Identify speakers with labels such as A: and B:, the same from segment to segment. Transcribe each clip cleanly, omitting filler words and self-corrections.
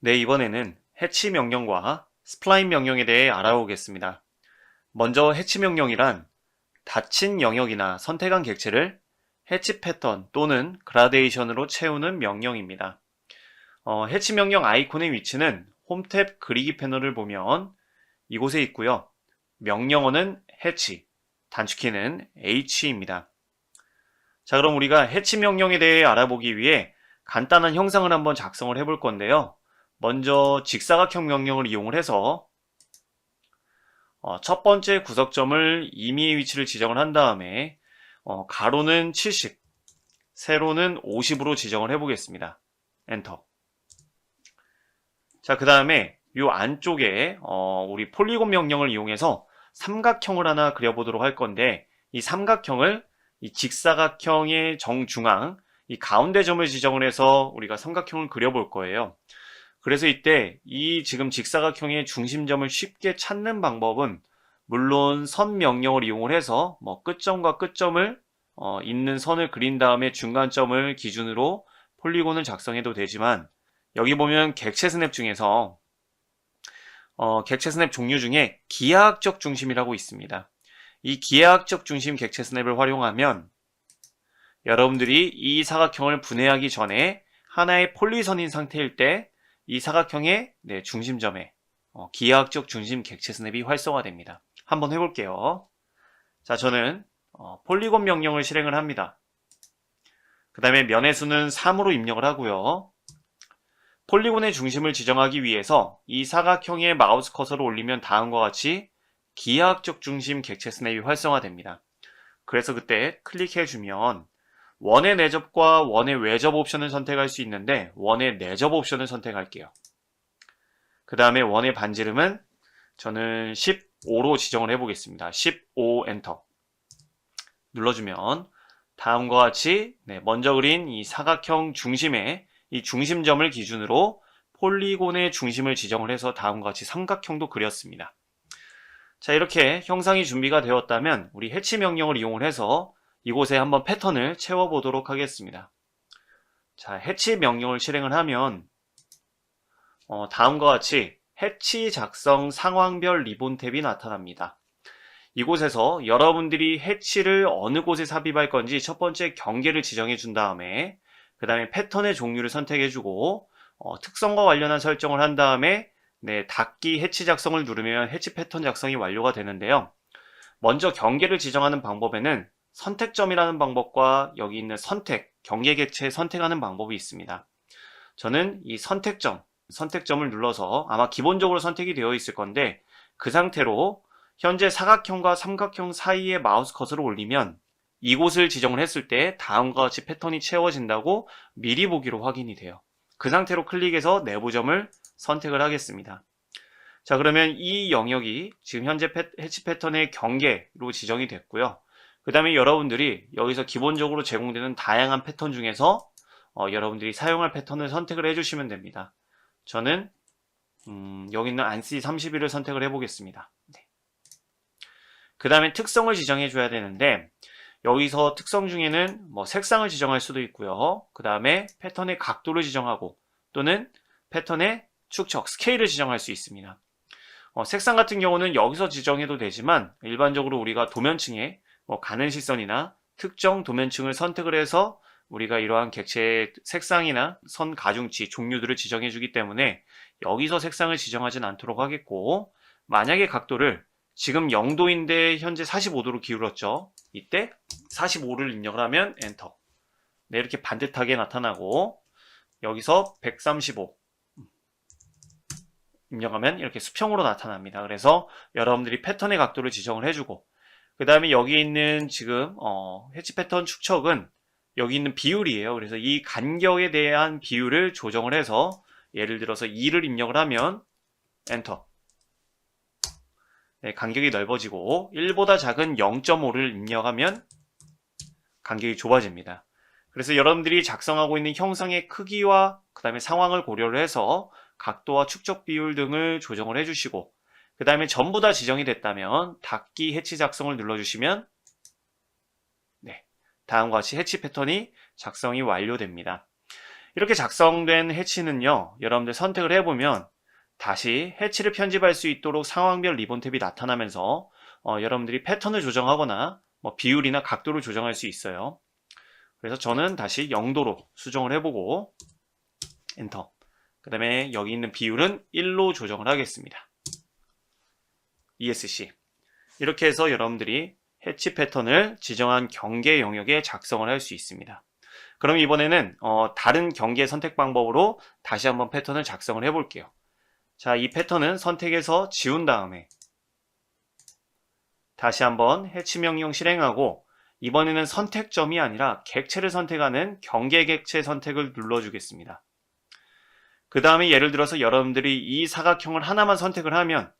A: 네, 이번에는 해치 명령과 스플라인 명령에 대해 알아보겠습니다. 먼저 해치 명령이란 닫힌 영역이나 선택한 객체를 해치 패턴 또는 그라데이션으로 채우는 명령입니다. 해치 명령 아이콘의 위치는 홈탭 그리기 패널을 보면 이곳에 있고요. 명령어는 해치, 단축키는 H입니다. 자, 그럼 우리가 해치 명령에 대해 알아보기 위해 간단한 형상을 한번 작성을 해볼 건데요. 먼저 직사각형 명령을 이용을 해서 첫 번째 구석점을 임의의 위치를 지정을 한 다음에 가로는 70, 세로는 50으로 지정을 해보겠습니다. 엔터. 자, 그 다음에 이 안쪽에 우리 폴리곤 명령을 이용해서 삼각형을 하나 그려보도록 할 건데, 이 삼각형을 이 직사각형의 정중앙, 이 가운데 점을 지정을 해서 우리가 삼각형을 그려볼 거예요. 그래서 이때 이 지금 직사각형의 중심점을 쉽게 찾는 방법은 물론 선 명령을 이용을 해서 끝점과 끝점을 있는 선을 그린 다음에 중간점을 기준으로 폴리곤을 작성해도 되지만, 여기 보면 객체 스냅 중에서 객체 스냅 종류 중에 기하학적 중심이라고 있습니다. 이 기하학적 중심 객체 스냅을 활용하면 여러분들이 이 사각형을 분해하기 전에 하나의 폴리선인 상태일 때 이 사각형의 중심점에 기하학적 중심 객체 스냅이 활성화됩니다. 한번 해볼게요. 자, 저는 폴리곤 명령을 실행을 합니다. 그 다음에 면의 수는 3으로 입력을 하고요. 폴리곤의 중심을 지정하기 위해서 이 사각형에 마우스 커서를 올리면 다음과 같이 기하학적 중심 객체 스냅이 활성화됩니다. 그래서 그때 클릭해주면 원의 내접과 원의 외접 옵션을 선택할 수 있는데 원의 내접 옵션을 선택할게요. 그 다음에 원의 반지름은 저는 15로 지정을 해보겠습니다. 15 엔터 눌러주면 다음과 같이 먼저 그린 이 사각형 중심에 이 중심점을 기준으로 폴리곤의 중심을 지정을 해서 다음과 같이 삼각형도 그렸습니다. 자, 이렇게 형상이 준비가 되었다면 우리 해치 명령을 이용을 해서 이곳에 한번 패턴을 채워보도록 하겠습니다. 자, 해치 명령을 실행을 하면 다음과 같이 해치 작성 상황별 리본 탭이 나타납니다. 이곳에서 여러분들이 해치를 어느 곳에 삽입할 건지 첫 번째 경계를 지정해 준 다음에 그 다음에 패턴의 종류를 선택해 주고 특성과 관련한 설정을 한 다음에 닫기 해치 작성을 누르면 해치 패턴 작성이 완료가 되는데요. 먼저 경계를 지정하는 방법에는 선택점이라는 방법과 여기 있는 선택, 경계 객체 선택하는 방법이 있습니다. 저는 이 선택점을 눌러서 아마 기본적으로 선택이 되어 있을 건데 그 상태로 현재 사각형과 삼각형 사이에 마우스 커서를 올리면 이곳을 지정을 했을 때 다음과 같이 패턴이 채워진다고 미리 보기로 확인이 돼요. 그 상태로 클릭해서 내부점을 선택을 하겠습니다. 자, 그러면 이 영역이 지금 현재 해치 패턴의 경계로 지정이 됐고요. 그 다음에 여러분들이 여기서 기본적으로 제공되는 다양한 패턴 중에서 여러분들이 사용할 패턴을 선택을 해주시면 됩니다. 저는 여기 있는 ANSI 31을 선택을 해보겠습니다. 그 다음에 특성을 지정해 줘야 되는데 여기서 특성 중에는 색상을 지정할 수도 있고요. 그 다음에 패턴의 각도를 지정하고 또는 패턴의 축척, 스케일을 지정할 수 있습니다. 색상 같은 경우는 여기서 지정해도 되지만 일반적으로 우리가 도면층에 가는 시선이나 특정 도면층을 선택을 해서 우리가 이러한 객체의 색상이나 선 가중치, 종류들을 지정해 주기 때문에 여기서 색상을 지정하진 않도록 하겠고, 만약에 각도를 지금 0도인데 현재 45도로 기울었죠. 이때 45를 입력을 하면 엔터. 이렇게 반듯하게 나타나고 여기서 135 입력하면 이렇게 수평으로 나타납니다. 그래서 여러분들이 패턴의 각도를 지정을 해주고 그 다음에 여기 있는 지금 해치 패턴 축척은 여기 있는 비율이에요. 그래서 이 간격에 대한 비율을 조정을 해서 예를 들어서 2를 입력을 하면 엔터. 간격이 넓어지고 1보다 작은 0.5를 입력하면 간격이 좁아집니다. 그래서 여러분들이 작성하고 있는 형상의 크기와 그 다음에 상황을 고려를 해서 각도와 축적 비율 등을 조정을 해주시고 그 다음에 전부 다 지정이 됐다면 닫기 해치 작성을 눌러주시면 다음과 같이 해치 패턴이 작성이 완료됩니다. 이렇게 작성된 해치는요, 여러분들 선택을 해보면 다시 해치를 편집할 수 있도록 상황별 리본 탭이 나타나면서 여러분들이 패턴을 조정하거나 뭐 비율이나 각도를 조정할 수 있어요. 그래서 저는 다시 0도로 수정을 해보고 엔터. 그 다음에 여기 있는 비율은 1로 조정을 하겠습니다. ESC. 이렇게 해서 여러분들이 해치 패턴을 지정한 경계 영역에 작성을 할 수 있습니다. 그럼 이번에는 다른 경계 선택 방법으로 다시 한번 패턴을 작성을 해볼게요. 자, 이 패턴은 선택해서 지운 다음에 다시 한번 해치 명령 실행하고 이번에는 선택점이 아니라 객체를 선택하는 경계 객체 선택을 눌러주겠습니다. 그 다음에 예를 들어서 여러분들이 이 사각형을 하나만 선택을 하면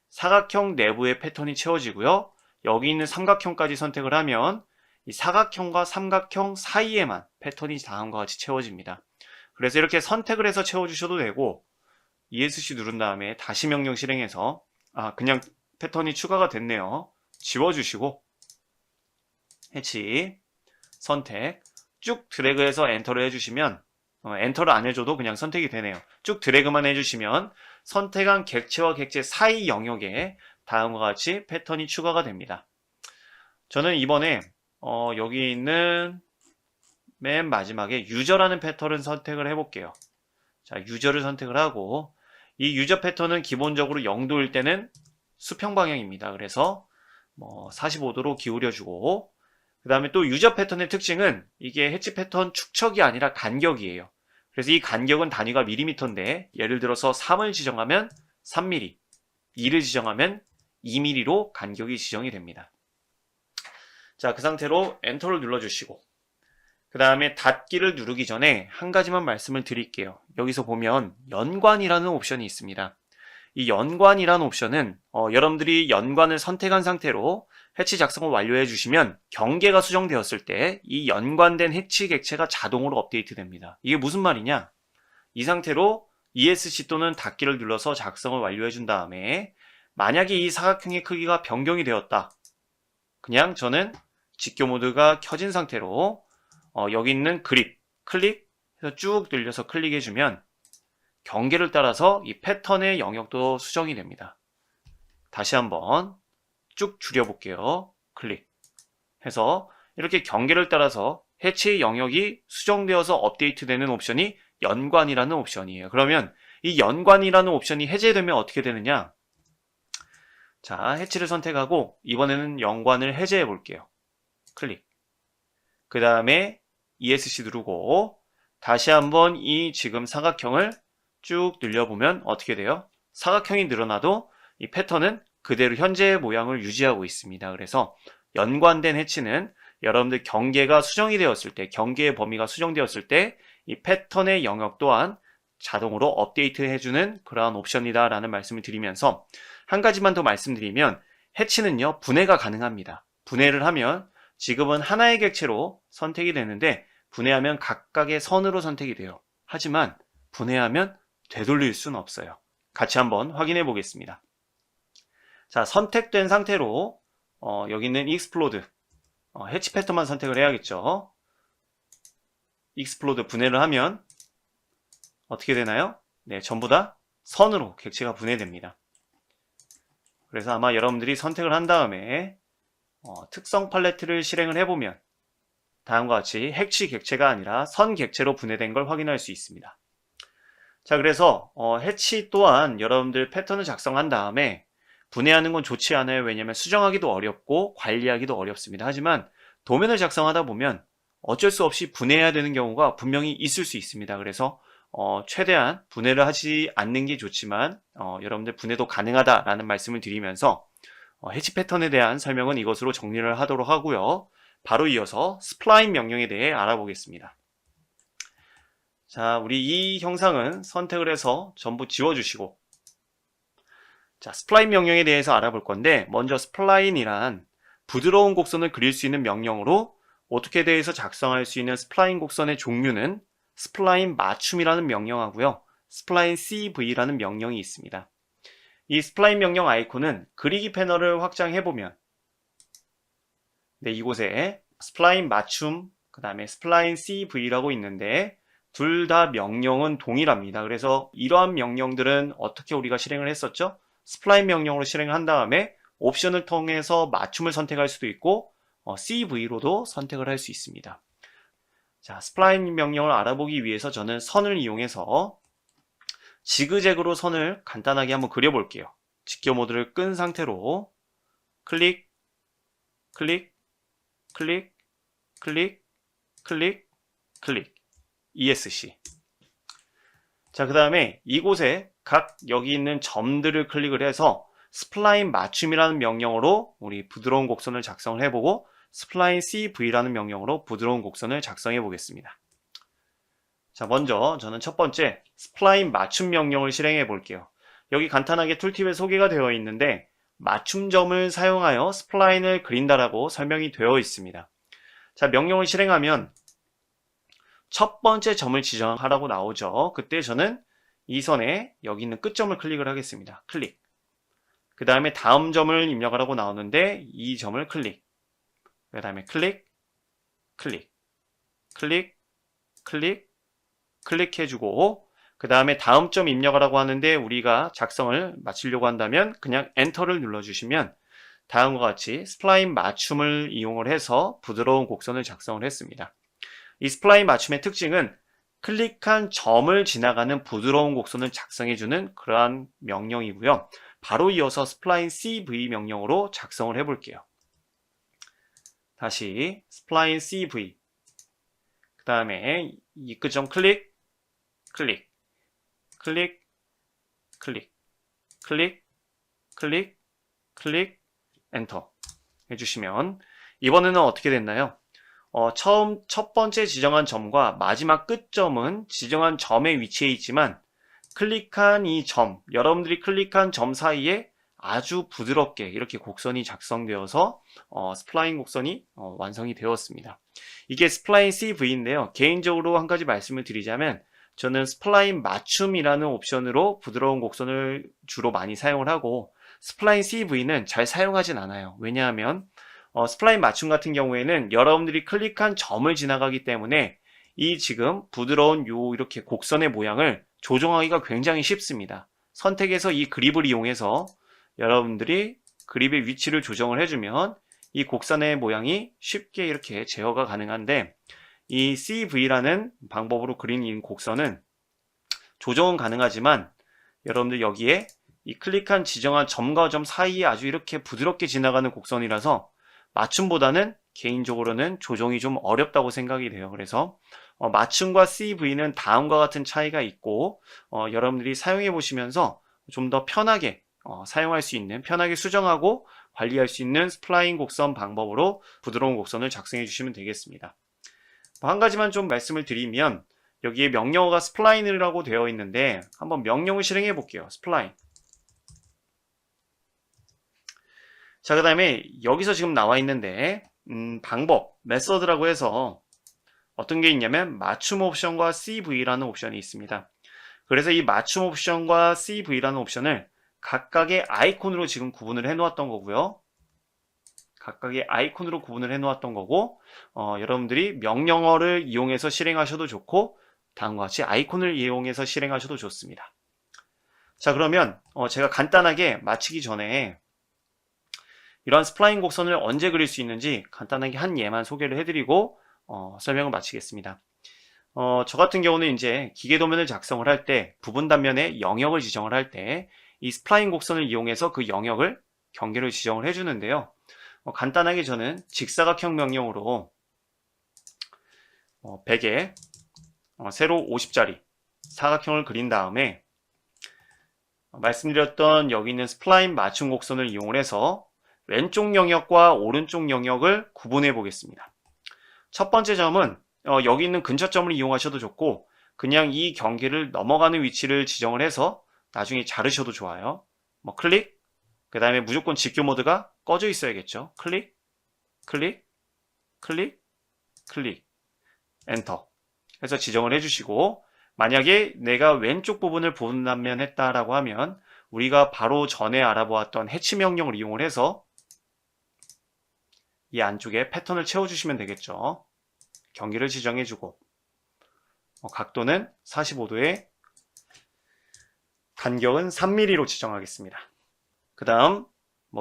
A: 사각형 내부의 패턴이 채워지고요. 여기 있는 삼각형까지 선택을 하면 이 사각형과 삼각형 사이에만 패턴이 다음과 같이 채워집니다. 그래서 이렇게 선택을 해서 채워주셔도 되고 ESC 누른 다음에 다시 명령 실행해서 그냥 패턴이 추가가 됐네요. 지워주시고 해치 선택 쭉 드래그해서 엔터를 해주시면 엔터를 안 해줘도 그냥 선택이 되네요. 쭉 드래그만 해주시면 선택한 객체와 객체 사이 영역에 다음과 같이 패턴이 추가가 됩니다. 저는 이번에 여기 있는 맨 마지막에 유저라는 패턴을 선택을 해볼게요. 자, 유저를 선택을 하고 이 유저 패턴은 기본적으로 0도일 때는 수평 방향입니다. 그래서 45도로 기울여주고 그 다음에 또 유저 패턴의 특징은 이게 해치 패턴 축척이 아니라 간격이에요. 그래서 이 간격은 단위가 밀리미터인데 예를 들어서 3을 지정하면 3mm, 2를 지정하면 2mm로 간격이 지정이 됩니다. 자, 그 상태로 엔터를 눌러주시고 그 다음에 닫기를 누르기 전에 한 가지만 말씀을 드릴게요. 여기서 보면 연관이라는 옵션이 있습니다. 이 연관이라는 옵션은 여러분들이 연관을 선택한 상태로 해치 작성을 완료해 주시면 경계가 수정되었을 때 이 연관된 해치 객체가 자동으로 업데이트 됩니다. 이게 무슨 말이냐? 이 상태로 ESC 또는 닫기를 눌러서 작성을 완료해 준 다음에 만약에 이 사각형의 크기가 변경이 되었다. 그냥 저는 직교 모드가 켜진 상태로 여기 있는 그립, 클릭해서 쭉 늘려서 클릭해 주면 경계를 따라서 이 패턴의 영역도 수정이 됩니다. 다시 한번 쭉 줄여볼게요. 클릭 해서 이렇게 경계를 따라서 해치 영역이 수정되어서 업데이트되는 옵션이 연관이라는 옵션이에요. 그러면 이 연관이라는 옵션이 해제되면 어떻게 되느냐? 자, 해치를 선택하고 이번에는 연관을 해제해 볼게요. 클릭. 그 다음에 ESC 누르고 다시 한번 이 지금 사각형을 쭉 늘려보면 어떻게 돼요? 사각형이 늘어나도 이 패턴은 그대로 현재의 모양을 유지하고 있습니다. 그래서 연관된 해치는 여러분들 경계가 수정이 되었을 때, 경계의 범위가 수정되었을 때 이 패턴의 영역 또한 자동으로 업데이트 해주는 그러한 옵션이다 라는 말씀을 드리면서 한 가지만 더 말씀드리면 해치는요, 분해가 가능합니다. 분해를 하면 지금은 하나의 객체로 선택이 되는데 분해하면 각각의 선으로 선택이 돼요. 하지만 분해하면 되돌릴 수는 없어요. 같이 한번 확인해 보겠습니다. 자, 선택된 상태로 여기 있는 익스플로드 해치 패턴만 선택을 해야겠죠. 익스플로드 분해를 하면 어떻게 되나요? 네, 전부 다 선으로 객체가 분해됩니다. 그래서 아마 여러분들이 선택을 한 다음에 특성 팔레트를 실행을 해보면 다음과 같이 해치 객체가 아니라 선 객체로 분해된 걸 확인할 수 있습니다. 자, 그래서 해치 또한 여러분들 패턴을 작성한 다음에 분해하는 건 좋지 않아요. 왜냐하면 수정하기도 어렵고 관리하기도 어렵습니다. 하지만 도면을 작성하다 보면 어쩔 수 없이 분해해야 되는 경우가 분명히 있을 수 있습니다. 그래서 최대한 분해를 하지 않는 게 좋지만 여러분들 분해도 가능하다라는 말씀을 드리면서 해치 패턴에 대한 설명은 이것으로 정리를 하도록 하고요. 바로 이어서 스플라인 명령에 대해 알아보겠습니다. 자, 우리 이 형상은 선택을 해서 전부 지워주시고 자, 스플라인 명령에 대해서 알아볼 건데 먼저 스플라인이란 부드러운 곡선을 그릴 수 있는 명령으로 오토캐드에서 작성할 수 있는 스플라인 곡선의 종류는 스플라인 맞춤이라는 명령하고요. 스플라인 CV라는 명령이 있습니다. 이 스플라인 명령 아이콘은 그리기 패널을 확장해보면 네, 이곳에 스플라인 맞춤, 그 다음에 스플라인 CV라고 있는데 둘 다 명령은 동일합니다. 그래서 이러한 명령들은 어떻게 우리가 실행을 했었죠? 스플라인 명령으로 실행을 한 다음에 옵션을 통해서 맞춤을 선택할 수도 있고 CV로도 선택을 할 수 있습니다. 자, 스플라인 명령을 알아보기 위해서 저는 선을 이용해서 지그재그로 선을 간단하게 한번 그려볼게요. 직교 모드를 끈 상태로 클릭, 클릭, 클릭, 클릭, 클릭, 클릭, ESC. 자, 그 다음에 이곳에 각 여기 있는 점들을 클릭을 해서 스플라인 맞춤이라는 명령으로 우리 부드러운 곡선을 작성을 해보고 스플라인 CV라는 명령으로 부드러운 곡선을 작성해 보겠습니다. 자, 먼저 저는 첫 번째 스플라인 맞춤 명령을 실행해 볼게요. 여기 간단하게 툴팁에 소개가 되어 있는데 맞춤점을 사용하여 스플라인을 그린다라고 설명이 되어 있습니다. 자, 명령을 실행하면 첫 번째 점을 지정하라고 나오죠. 그때 저는 이 선에 여기 있는 끝점을 클릭을 하겠습니다. 클릭. 그 다음에 다음 점을 입력하라고 나오는데 이 점을 클릭. 그 다음에 클릭, 클릭, 클릭, 클릭, 클릭해주고 그 다음에 다음 점 입력하라고 하는데 우리가 작성을 마치려고 한다면 그냥 엔터를 눌러주시면 다음과 같이 스플라인 맞춤을 이용을 해서 부드러운 곡선을 작성을 했습니다. 이 스플라인 맞춤의 특징은 클릭한 점을 지나가는 부드러운 곡선을 작성해주는 그러한 명령이고요. 바로 이어서 스플라인 CV 명령으로 작성을 해볼게요. 다시 스플라인 CV 그 다음에 이 끝점 클릭, 클릭, 클릭, 클릭, 클릭, 클릭, 클릭, 엔터 해주시면 이번에는 어떻게 됐나요? 처음 첫 번째 지정한 점과 마지막 끝점은 지정한 점의 위치에 있지만 클릭한 이 점, 여러분들이 클릭한 점 사이에 아주 부드럽게 이렇게 곡선이 작성되어서 스플라인 곡선이 완성이 되었습니다. 이게 스플라인 CV인데요. 개인적으로 한 가지 말씀을 드리자면 저는 스플라인 맞춤이라는 옵션으로 부드러운 곡선을 주로 많이 사용을 하고 스플라인 CV는 잘 사용하진 않아요. 왜냐하면 스플라인 맞춤 같은 경우에는 여러분들이 클릭한 점을 지나가기 때문에 이 지금 부드러운 이렇게 곡선의 모양을 조정하기가 굉장히 쉽습니다. 선택해서 이 그립을 이용해서 여러분들이 그립의 위치를 조정을 해주면 이 곡선의 모양이 쉽게 이렇게 제어가 가능한데 이 CV라는 방법으로 그린 이 곡선은 조정은 가능하지만 여러분들 여기에 이 클릭한 지정한 점과 점 사이에 아주 이렇게 부드럽게 지나가는 곡선이라서 맞춤보다는 개인적으로는 조정이 좀 어렵다고 생각이 돼요. 그래서 맞춤과 CV는 다음과 같은 차이가 있고 여러분들이 사용해 보시면서 좀 더 편하게 사용할 수 있는, 편하게 수정하고 관리할 수 있는 스플라인 곡선 방법으로 부드러운 곡선을 작성해 주시면 되겠습니다. 한 가지만 좀 말씀을 드리면 여기에 명령어가 스플라인이라고 되어 있는데 한번 명령을 실행해 볼게요. 스플라인. 자, 그 다음에 여기서 지금 나와 있는데 방법, 메서드라고 해서 어떤 게 있냐면 맞춤 옵션과 CV라는 옵션이 있습니다. 그래서 이 맞춤 옵션과 CV라는 옵션을 각각의 아이콘으로 지금 구분을 해 놓았던 거고요. 각각의 아이콘으로 구분을 해 놓았던 거고 여러분들이 명령어를 이용해서 실행하셔도 좋고 다음과 같이 아이콘을 이용해서 실행하셔도 좋습니다. 자, 그러면 제가 간단하게 마치기 전에 이러한 스플라인 곡선을 언제 그릴 수 있는지 간단하게 한 예만 소개를 해드리고 설명을 마치겠습니다. 저 같은 경우는 이제 기계도면을 작성을 할 때 부분 단면에 영역을 지정을 할 때 이 스플라인 곡선을 이용해서 그 영역을 경계를 지정을 해주는데요. 간단하게 저는 직사각형 명령으로 100에 세로 50짜리 사각형을 그린 다음에 말씀드렸던 여기 있는 스플라인 맞춤 곡선을 이용을 해서 왼쪽 영역과 오른쪽 영역을 구분해 보겠습니다. 첫 번째 점은 여기 있는 근처점을 이용하셔도 좋고 그냥 이 경계를 넘어가는 위치를 지정을 해서 나중에 자르셔도 좋아요. 클릭, 그 다음에 무조건 직교 모드가 꺼져 있어야겠죠. 클릭, 클릭, 클릭, 클릭, 엔터 해서 지정을 해주시고 만약에 내가 왼쪽 부분을 분단면 했다라고 하면 우리가 바로 전에 알아보았던 해치 명령을 이용을 해서 이 안쪽에 패턴을 채워주시면 되겠죠. 경계를 지정해주고 각도는 45도에 간격은 3mm로 지정하겠습니다. 그 다음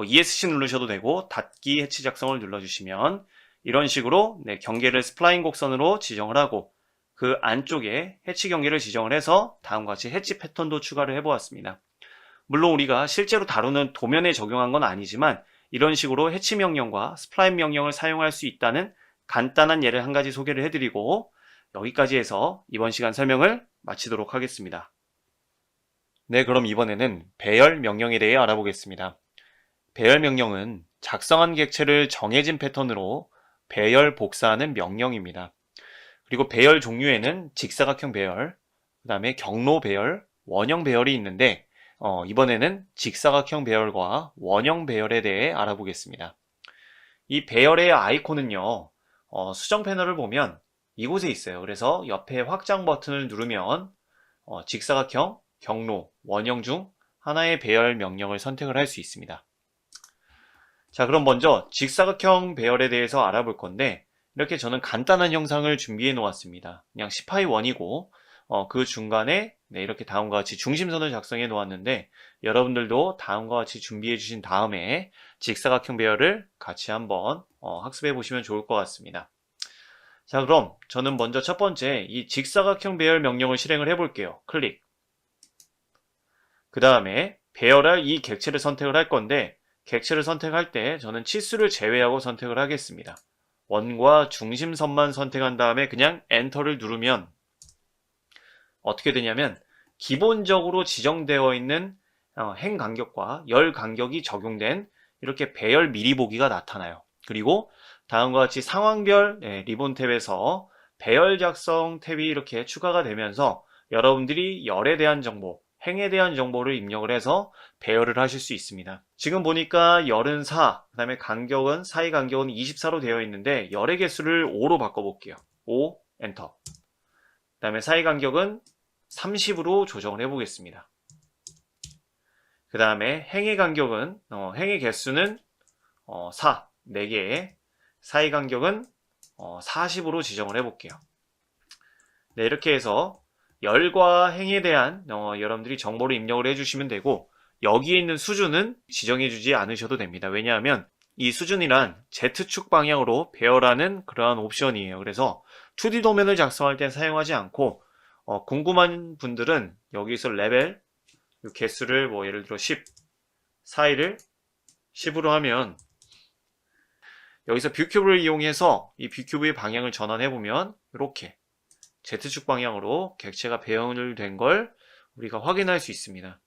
A: ESC 누르셔도 되고 닫기 해치 작성을 눌러주시면 이런 식으로 경계를 스플라인 곡선으로 지정을 하고 그 안쪽에 해치 경계를 지정을 해서 다음과 같이 해치 패턴도 추가를 해보았습니다. 물론 우리가 실제로 다루는 도면에 적용한 건 아니지만 이런 식으로 해치 명령과 스플라인 명령을 사용할 수 있다는 간단한 예를 한 가지 소개를 해드리고 여기까지 해서 이번 시간 설명을 마치도록 하겠습니다. 네, 그럼 이번에는 배열 명령에 대해 알아보겠습니다. 배열 명령은 작성한 객체를 정해진 패턴으로 배열 복사하는 명령입니다. 그리고 배열 종류에는 직사각형 배열, 그 다음에 경로 배열, 원형 배열이 있는데 이번에는 직사각형 배열과 원형 배열에 대해 알아보겠습니다. 이 배열의 아이콘은요, 수정 패널을 보면 이곳에 있어요. 그래서 옆에 확장 버튼을 누르면 직사각형, 경로, 원형 중 하나의 배열 명령을 선택을 할 수 있습니다. 자, 그럼 먼저 직사각형 배열에 대해서 알아볼 건데 이렇게 저는 간단한 형상을 준비해 놓았습니다. 그냥 10파이1이고 그 중간에 이렇게 다음과 같이 중심선을 작성해 놓았는데 여러분들도 다음과 같이 준비해 주신 다음에 직사각형 배열을 같이 한번 학습해 보시면 좋을 것 같습니다. 자, 그럼 저는 먼저 첫 번째 이 직사각형 배열 명령을 실행을 해 볼게요. 클릭. 그 다음에 배열할 이 객체를 선택을 할 건데 객체를 선택할 때 저는 치수를 제외하고 선택을 하겠습니다. 원과 중심선만 선택한 다음에 그냥 엔터를 누르면 어떻게 되냐면 기본적으로 지정되어 있는 행 간격과 열 간격이 적용된 이렇게 배열 미리 보기가 나타나요. 그리고 다음과 같이 상황별 리본 탭에서 배열 작성 탭이 이렇게 추가가 되면서 여러분들이 열에 대한 정보, 행에 대한 정보를 입력을 해서 배열을 하실 수 있습니다. 지금 보니까 열은 4, 그 다음에 간격은 사이 간격은 24로 되어 있는데 열의 개수를 5로 바꿔볼게요. 5, 엔터. 그 다음에 사이 간격은 30으로 조정을 해보겠습니다. 그 다음에 행의 간격은 행의 개수는 4, 4개, 사이 간격은 40으로 지정을 해볼게요. 네, 이렇게 해서 열과 행에 대한 여러분들이 정보를 입력을 해주시면 되고 여기에 있는 수준은 지정해주지 않으셔도 됩니다. 왜냐하면 이 수준이란 Z축 방향으로 배열하는 그러한 옵션이에요. 그래서 2D 도면을 작성할 때 사용하지 않고 궁금한 분들은 여기서 레벨 개수를 예를 들어 10, 사이를 10으로 하면 여기서 뷰큐브를 이용해서 이 뷰큐브의 방향을 전환해보면 이렇게 Z축 방향으로 객체가 배열된 걸 우리가 확인할 수 있습니다.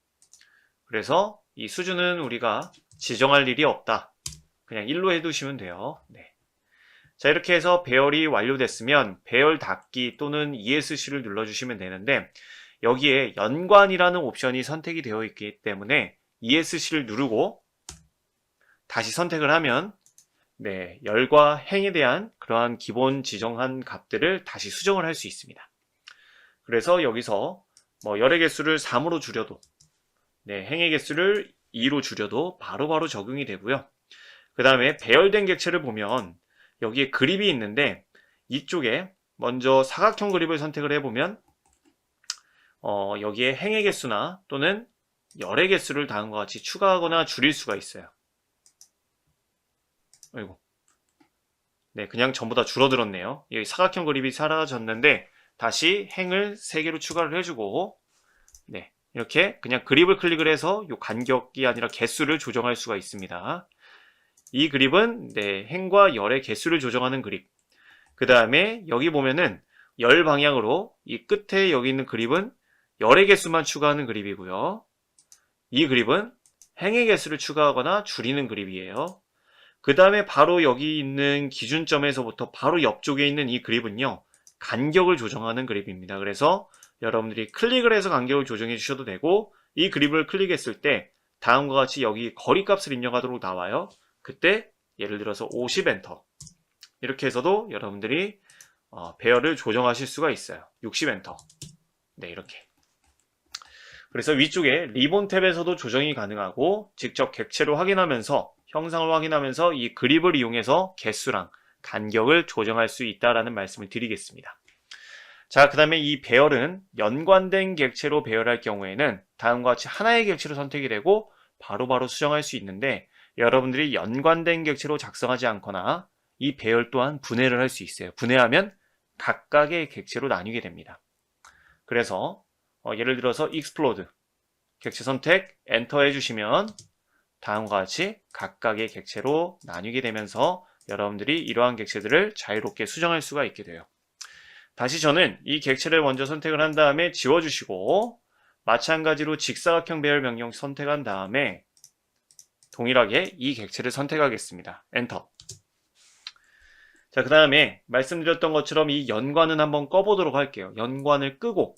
A: 그래서 이 수준은 우리가 지정할 일이 없다. 그냥 1로 해두시면 돼요. 네. 자, 이렇게 해서 배열이 완료됐으면 배열 닫기 또는 ESC를 눌러주시면 되는데 여기에 연관이라는 옵션이 선택이 되어 있기 때문에 ESC를 누르고 다시 선택을 하면 열과 행에 대한 그러한 기본 지정한 값들을 다시 수정을 할 수 있습니다. 그래서 여기서 열의 개수를 3으로 줄여도 행의 개수를 2로 줄여도 바로바로 적용이 되고요. 그 다음에 배열된 객체를 보면 여기에 그립이 있는데 이쪽에 먼저 사각형 그립을 선택을 해보면 여기에 행의 개수나 또는 열의 개수를 다음과 같이 추가하거나 줄일 수가 있어요. 아이고. 네, 그냥 전부 다 줄어들었네요. 여기 사각형 그립이 사라졌는데 다시 행을 3개로 추가를 해주고 이렇게 그냥 그립을 클릭을 해서 이 간격이 아니라 개수를 조정할 수가 있습니다. 이 그립은 행과 열의 개수를 조정하는 그립. 그 다음에 여기 보면은 열 방향으로 이 끝에 여기 있는 그립은 열의 개수만 추가하는 그립이고요. 이 그립은 행의 개수를 추가하거나 줄이는 그립이에요. 그 다음에 바로 여기 있는 기준점에서부터 바로 옆쪽에 있는 이 그립은요, 간격을 조정하는 그립입니다. 그래서 여러분들이 클릭을 해서 간격을 조정해 주셔도 되고 이 그립을 클릭했을 때 다음과 같이 여기 거리값을 입력하도록 나와요. 그때 예를 들어서 50 엔터 이렇게 해서도 여러분들이 배열을 조정하실 수가 있어요. 60 엔터 이렇게. 그래서 위쪽에 리본 탭에서도 조정이 가능하고 직접 객체로 확인하면서 형상을 확인하면서 이 그립을 이용해서 개수랑 간격을 조정할 수 있다라는 말씀을 드리겠습니다. 자, 그 다음에 이 배열은 연관된 객체로 배열할 경우에는 다음과 같이 하나의 객체로 선택이 되고 바로바로 수정할 수 있는데, 여러분들이 연관된 객체로 작성하지 않거나 이 배열 또한 분해를 할 수 있어요. 분해하면 각각의 객체로 나뉘게 됩니다. 그래서 예를 들어서 explode 객체 선택 엔터 해주시면 다음과 같이 각각의 객체로 나뉘게 되면서 여러분들이 이러한 객체들을 자유롭게 수정할 수가 있게 돼요. 다시 저는 이 객체를 먼저 선택을 한 다음에 지워주시고, 마찬가지로 직사각형 배열 명령 선택한 다음에 동일하게 이 객체를 선택하겠습니다. 엔터. 자, 그 다음에 말씀드렸던 것처럼 이 연관은 한번 꺼보도록 할게요. 연관을 끄고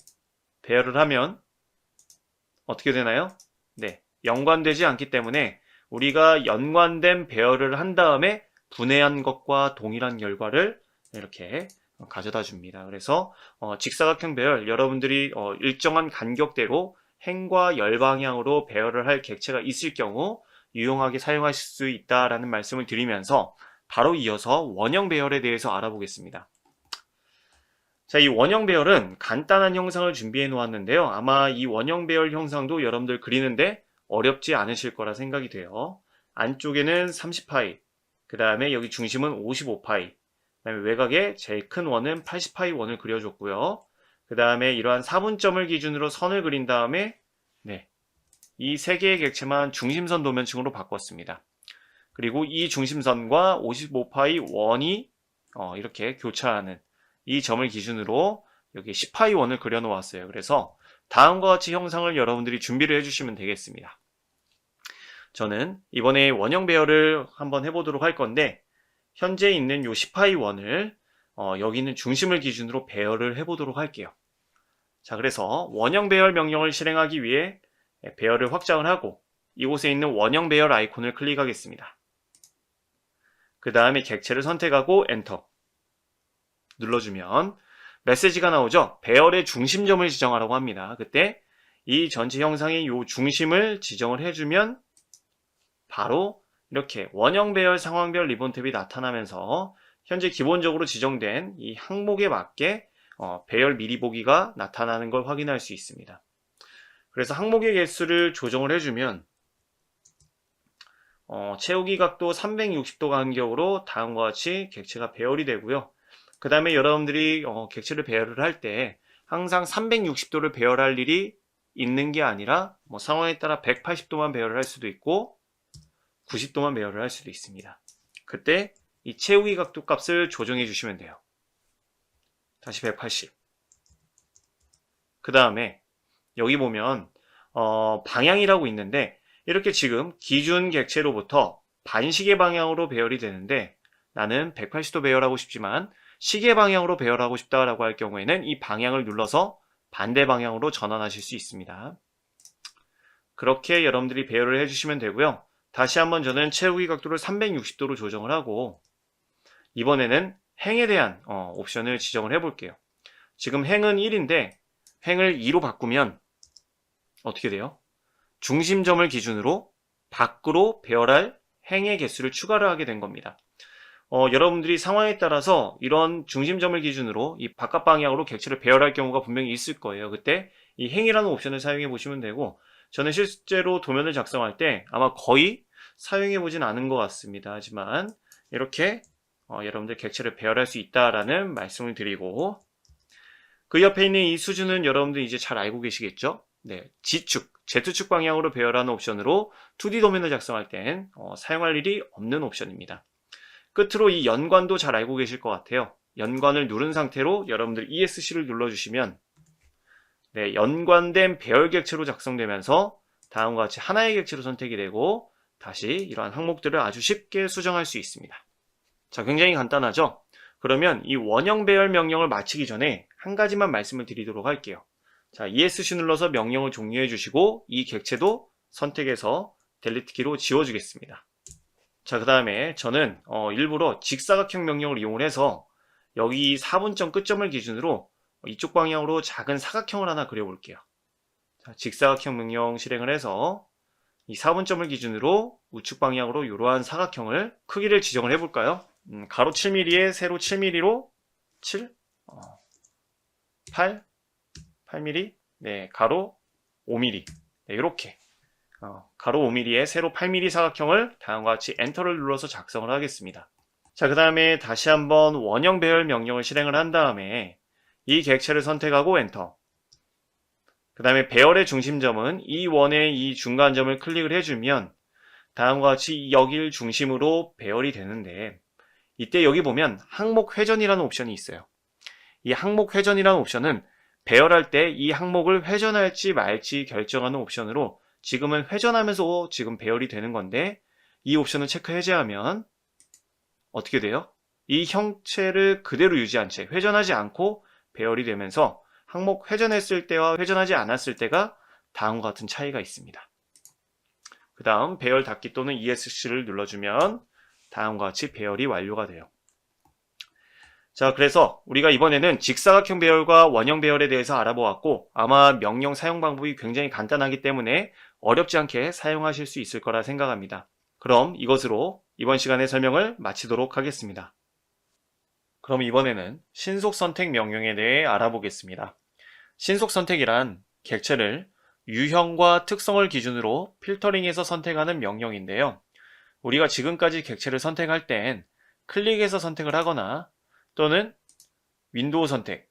A: 배열을 하면 어떻게 되나요? 네, 연관되지 않기 때문에 우리가 연관된 배열을 한 다음에 분해한 것과 동일한 결과를 이렇게 가져다 줍니다. 그래서 직사각형 배열, 여러분들이 일정한 간격대로 행과 열 방향으로 배열을 할 객체가 있을 경우 유용하게 사용하실 수 있다라는 말씀을 드리면서 바로 이어서 원형 배열에 대해서 알아보겠습니다. 자, 이 원형 배열은 간단한 형상을 준비해 놓았는데요. 아마 이 원형 배열 형상도 여러분들 그리는데 어렵지 않으실 거라 생각이 돼요. 안쪽에는 30파이, 그 다음에 여기 중심은 55파이, 그 다음에 외곽에 제일 큰 원은 80파이 원을 그려줬고요. 그 다음에 이러한 사분점을 기준으로 선을 그린 다음에 이 세 개의 객체만 중심선 도면층으로 바꿨습니다. 그리고 이 중심선과 55파이 원이 이렇게 교차하는 이 점을 기준으로 여기 10파이 원을 그려 놓았어요. 그래서 다음과 같이 형상을 여러분들이 준비를 해주시면 되겠습니다. 저는 이번에 원형 배열을 한번 해보도록 할 건데, 현재 있는 요 10파이 원을 여기 있는 중심을 기준으로 배열을 해보도록 할게요. 자, 그래서 원형 배열 명령을 실행하기 위해 배열을 확장을 하고 이곳에 있는 원형 배열 아이콘을 클릭하겠습니다. 그 다음에 객체를 선택하고 엔터 눌러주면 메시지가 나오죠. 배열의 중심점을 지정하라고 합니다. 그때 이 전체 형상의 요 중심을 지정을 해주면 바로 이렇게 원형 배열, 상황별 리본 탭이 나타나면서 현재 기본적으로 지정된 이 항목에 맞게 배열 미리 보기가 나타나는 걸 확인할 수 있습니다. 그래서 항목의 개수를 조정을 해주면 채우기 각도 360도 간격으로 다음과 같이 객체가 배열이 되고요. 그 다음에 여러분들이 객체를 배열을 할 때 항상 360도를 배열할 일이 있는 게 아니라 상황에 따라 180도만 배열을 할 수도 있고 90도만 배열을 할 수도 있습니다. 그때 이 채우기 각도 값을 조정해 주시면 돼요. 다시 180. 그 다음에 여기 보면 방향이라고 있는데, 이렇게 지금 기준 객체로부터 반시계 방향으로 배열이 되는데 나는 180도 배열하고 싶지만 시계 방향으로 배열하고 싶다라고 할 경우에는 이 방향을 눌러서 반대 방향으로 전환하실 수 있습니다. 그렇게 여러분들이 배열을 해주시면 되고요. 다시 한번 저는 채우기 각도를 360도로 조정을 하고 이번에는 행에 대한 옵션을 지정을 해볼게요. 지금 행은 1인데 행을 2로 바꾸면 어떻게 돼요? 중심점을 기준으로 밖으로 배열할 행의 개수를 추가를 하게 된 겁니다. 여러분들이 상황에 따라서 이런 중심점을 기준으로 이 바깥 방향으로 객체를 배열할 경우가 분명히 있을 거예요. 그때 이 행이라는 옵션을 사용해 보시면 되고, 저는 실제로 도면을 작성할 때 아마 거의 사용해 보진 않은 것 같습니다. 하지만 이렇게 여러분들 객체를 배열할 수 있다라는 말씀을 드리고, 그 옆에 있는 이 수준은 여러분들 이제 잘 알고 계시겠죠? 네, G축, Z축 방향으로 배열하는 옵션으로 2D 도면을 작성할 땐 사용할 일이 없는 옵션입니다. 끝으로 이 연관도 잘 알고 계실 것 같아요. 연관을 누른 상태로 여러분들 ESC를 눌러주시면 연관된 배열 객체로 작성되면서 다음과 같이 하나의 객체로 선택이 되고 다시 이러한 항목들을 아주 쉽게 수정할 수 있습니다. 자, 굉장히 간단하죠? 그러면 이 원형 배열 명령을 마치기 전에 한 가지만 말씀을 드리도록 할게요. 자, ESC 눌러서 명령을 종료해 주시고 이 객체도 선택해서 델리트 키로 지워주겠습니다. 자, 그 다음에 저는 일부러 직사각형 명령을 이용을 해서 여기 4분점 끝점을 기준으로 이쪽 방향으로 작은 사각형을 하나 그려볼게요. 자, 직사각형 명령 실행을 해서 이 4분점을 기준으로 우측 방향으로 이러한 사각형을 크기를 지정을 해볼까요? 가로 7mm에 세로 7mm로 7? 8mm, 네, 가로 5mm. 네, 이렇게 가로 5mm에 세로 8mm 사각형을 다음과 같이 엔터를 눌러서 작성을 하겠습니다. 자, 그 다음에 다시 한번 원형 배열 명령을 실행을 한 다음에 이 객체를 선택하고 엔터. 그 다음에 배열의 중심점은 이 원의 이 중간점을 클릭을 해주면 다음과 같이 여길 중심으로 배열이 되는데, 이때 여기 보면 항목 회전이라는 옵션이 있어요. 이 항목 회전이라는 옵션은 배열할 때 이 항목을 회전할지 말지 결정하는 옵션으로 지금은 회전하면서 지금 배열이 되는 건데, 이 옵션을 체크 해제하면 어떻게 돼요? 이 형체를 그대로 유지한 채 회전하지 않고 배열이 되면서 항목 회전했을 때와 회전하지 않았을 때가 다음과 같은 차이가 있습니다. 그 다음 배열 닫기 또는 ESC를 눌러주면 다음과 같이 배열이 완료가 돼요. 자, 그래서 우리가 이번에는 직사각형 배열과 원형 배열에 대해서 알아보았고, 아마 명령 사용 방법이 굉장히 간단하기 때문에 어렵지 않게 사용하실 수 있을 거라 생각합니다. 그럼 이것으로 이번 시간의 설명을 마치도록 하겠습니다. 그럼 이번에는 신속선택 명령에 대해 알아보겠습니다. 신속선택이란 객체를 유형과 특성을 기준으로 필터링해서 선택하는 명령인데요. 우리가 지금까지 객체를 선택할 땐 클릭해서 선택을 하거나 또는 윈도우 선택,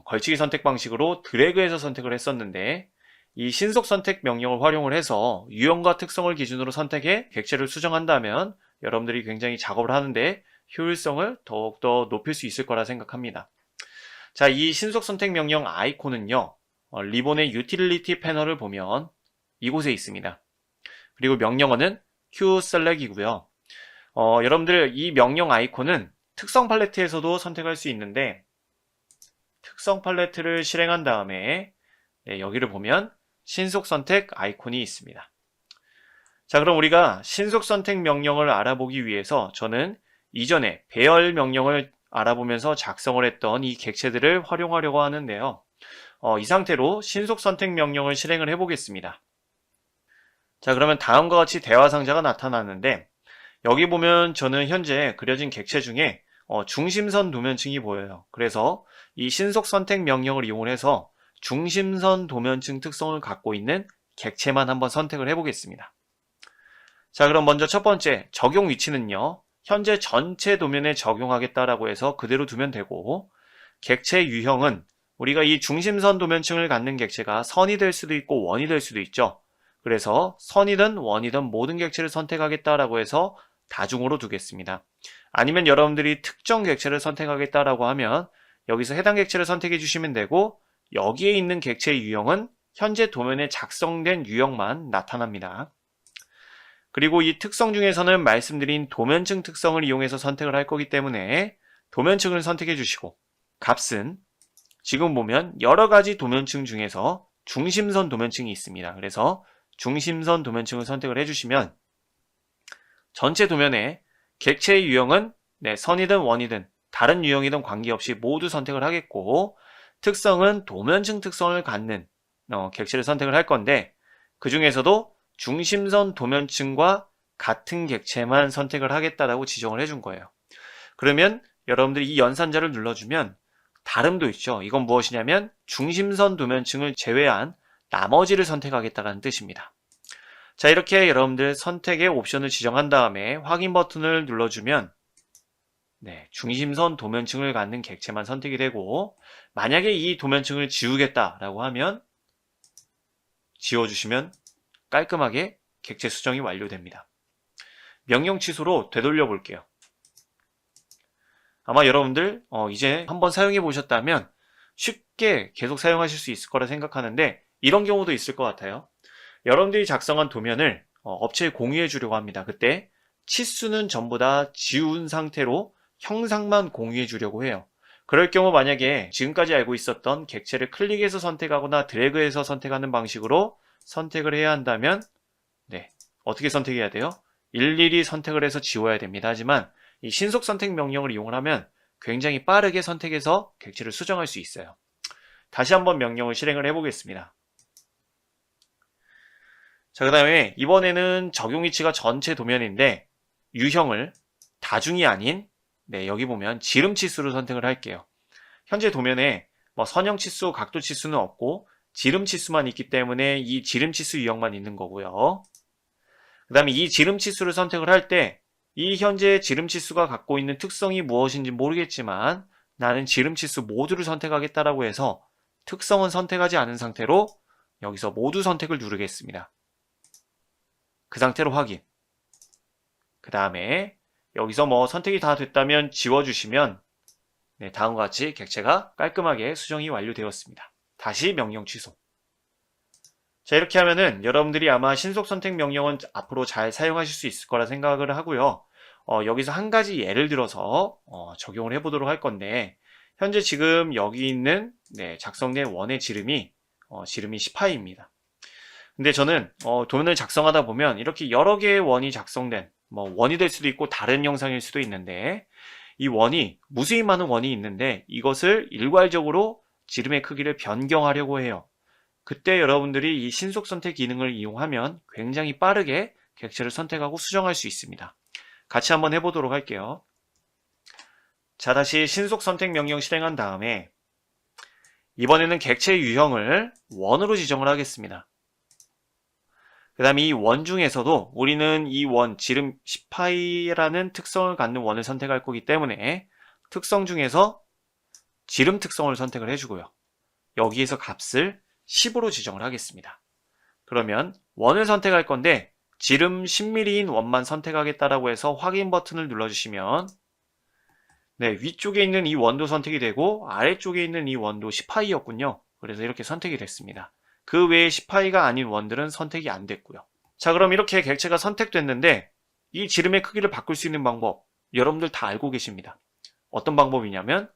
A: 걸치기 선택 방식으로 드래그해서 선택을 했었는데, 이 신속 선택 명령을 활용을 해서 유형과 특성을 기준으로 선택해 객체를 수정한다면 여러분들이 굉장히 작업을 하는데 효율성을 더욱더 높일 수 있을 거라 생각합니다. 자, 이 신속 선택 명령 아이콘은요, 리본의 유틸리티 패널을 보면 이곳에 있습니다. 그리고 명령어는 QSelect이고요. 여러분들 이 명령 아이콘은 특성 팔레트에서도 선택할 수 있는데, 특성 팔레트를 실행한 다음에 여기를 보면 신속 선택 아이콘이 있습니다. 자, 그럼 우리가 신속 선택 명령을 알아보기 위해서 저는 이전에 배열 명령을 알아보면서 작성을 했던 이 객체들을 활용하려고 하는데요. 이 상태로 신속 선택 명령을 실행을 해보겠습니다. 자, 그러면 다음과 같이 대화 상자가 나타나는데, 여기 보면 저는 현재 그려진 객체 중에 중심선 도면층이 보여요. 그래서 이 신속 선택 명령을 이용해서 중심선 도면층 특성을 갖고 있는 객체만 한번 선택을 해보겠습니다. 자, 그럼 먼저 첫 번째 적용 위치는요, 현재 전체 도면에 적용하겠다라고 해서 그대로 두면 되고, 객체 유형은 우리가 이 중심선 도면층을 갖는 객체가 선이 될 수도 있고 원이 될 수도 있죠. 그래서 선이든 원이든 모든 객체를 선택하겠다라고 해서 다중으로 두겠습니다. 아니면 여러분들이 특정 객체를 선택하겠다라고 하면 여기서 해당 객체를 선택해 주시면 되고, 여기에 있는 객체의 유형은 현재 도면에 작성된 유형만 나타납니다. 그리고 이 특성 중에서는 말씀드린 도면층 특성을 이용해서 선택을 할 거기 때문에 도면층을 선택해 주시고, 값은 지금 보면 여러 가지 도면층 중에서 중심선 도면층이 있습니다. 그래서 중심선 도면층을 선택을 해주시면 전체 도면에 객체의 유형은 선이든 원이든 다른 유형이든 관계없이 모두 선택을 하겠고, 특성은 도면층 특성을 갖는 객체를 선택을 할 건데, 그 중에서도 중심선 도면층과 같은 객체만 선택을 하겠다라고 지정을 해준 거예요. 그러면 여러분들이 이 연산자를 눌러주면 다름도 있죠. 이건 무엇이냐면 중심선 도면층을 제외한 나머지를 선택하겠다는 뜻입니다. 자, 이렇게 여러분들 선택의 옵션을 지정한 다음에 확인 버튼을 눌러주면 중심선 도면층을 갖는 객체만 선택이 되고, 만약에 이 도면층을 지우겠다라고 하면 지워주시면 깔끔하게 객체 수정이 완료됩니다. 명령 취소로 되돌려 볼게요. 아마 여러분들 이제 한번 사용해 보셨다면 쉽게 계속 사용하실 수 있을 거라 생각하는데, 이런 경우도 있을 것 같아요. 여러분들이 작성한 도면을 업체에 공유해 주려고 합니다. 그때 치수는 전부 다 지운 상태로 형상만 공유해 주려고 해요. 그럴 경우 만약에 지금까지 알고 있었던 객체를 클릭해서 선택하거나 드래그해서 선택하는 방식으로 선택을 해야 한다면 어떻게 선택해야 돼요? 일일이 선택을 해서 지워야 됩니다. 하지만 이 신속 선택 명령을 이용을 하면 굉장히 빠르게 선택해서 객체를 수정할 수 있어요. 다시 한번 명령을 실행을 해보겠습니다. 자, 그 다음에 이번에는 적용 위치가 전체 도면인데 유형을 다중이 아닌 여기 보면 지름치수로 선택을 할게요. 현재 도면에 뭐 선형치수, 각도치수는 없고 지름치수만 있기 때문에 이 지름치수 유형만 있는 거고요. 그 다음에 이 지름치수를 선택을 할 때 이 현재 지름치수가 갖고 있는 특성이 무엇인지 모르겠지만 나는 지름치수 모두를 선택하겠다라고 해서 특성은 선택하지 않은 상태로 여기서 모두 선택을 누르겠습니다. 그 상태로 확인. 그 다음에 여기서 뭐 선택이 다 됐다면 지워주시면 네, 다음과 같이 객체가 깔끔하게 수정이 완료되었습니다. 다시 명령 취소. 자, 이렇게 하면은 여러분들이 아마 신속 선택 명령은 앞으로 잘 사용하실 수 있을 거라 생각을 하고요. 여기서 한 가지 예를 들어서 적용을 해보도록 할 건데 현재 지금 여기 있는 작성된 원의 지름이 10파이입니다. 근데 저는 도면을 작성하다 보면 이렇게 여러 개의 원이 작성된 뭐 원이 될 수도 있고 다른 형상일 수도 있는데 이 원이 무수히 많은 원이 있는데 이것을 일괄적으로 지름의 크기를 변경하려고 해요. 그때 여러분들이 이 신속 선택 기능을 이용하면 굉장히 빠르게 객체를 선택하고 수정할 수 있습니다. 같이 한번 해보도록 할게요. 자, 다시 신속 선택 명령 실행한 다음에 이번에는 객체 유형을 원으로 지정을 하겠습니다. 그 다음에 이 원 중에서도 우리는 이 원 지름 10파이라는 특성을 갖는 원을 선택할 거기 때문에 특성 중에서 지름 특성을 선택을 해주고요. 여기에서 값을 10으로 지정을 하겠습니다. 그러면 원을 선택할 건데 지름 10mm인 원만 선택하겠다라고 해서 확인 버튼을 눌러주시면 위쪽에 있는 이 원도 선택이 되고 아래쪽에 있는 이 원도 10파이였군요. 그래서 이렇게 선택이 됐습니다. 그 외에 10파이가 아닌 원들은 선택이 안 됐고요. 자, 그럼 이렇게 객체가 선택됐는데 이 지름의 크기를 바꿀 수 있는 방법 여러분들 다 알고 계십니다. 어떤 방법이냐면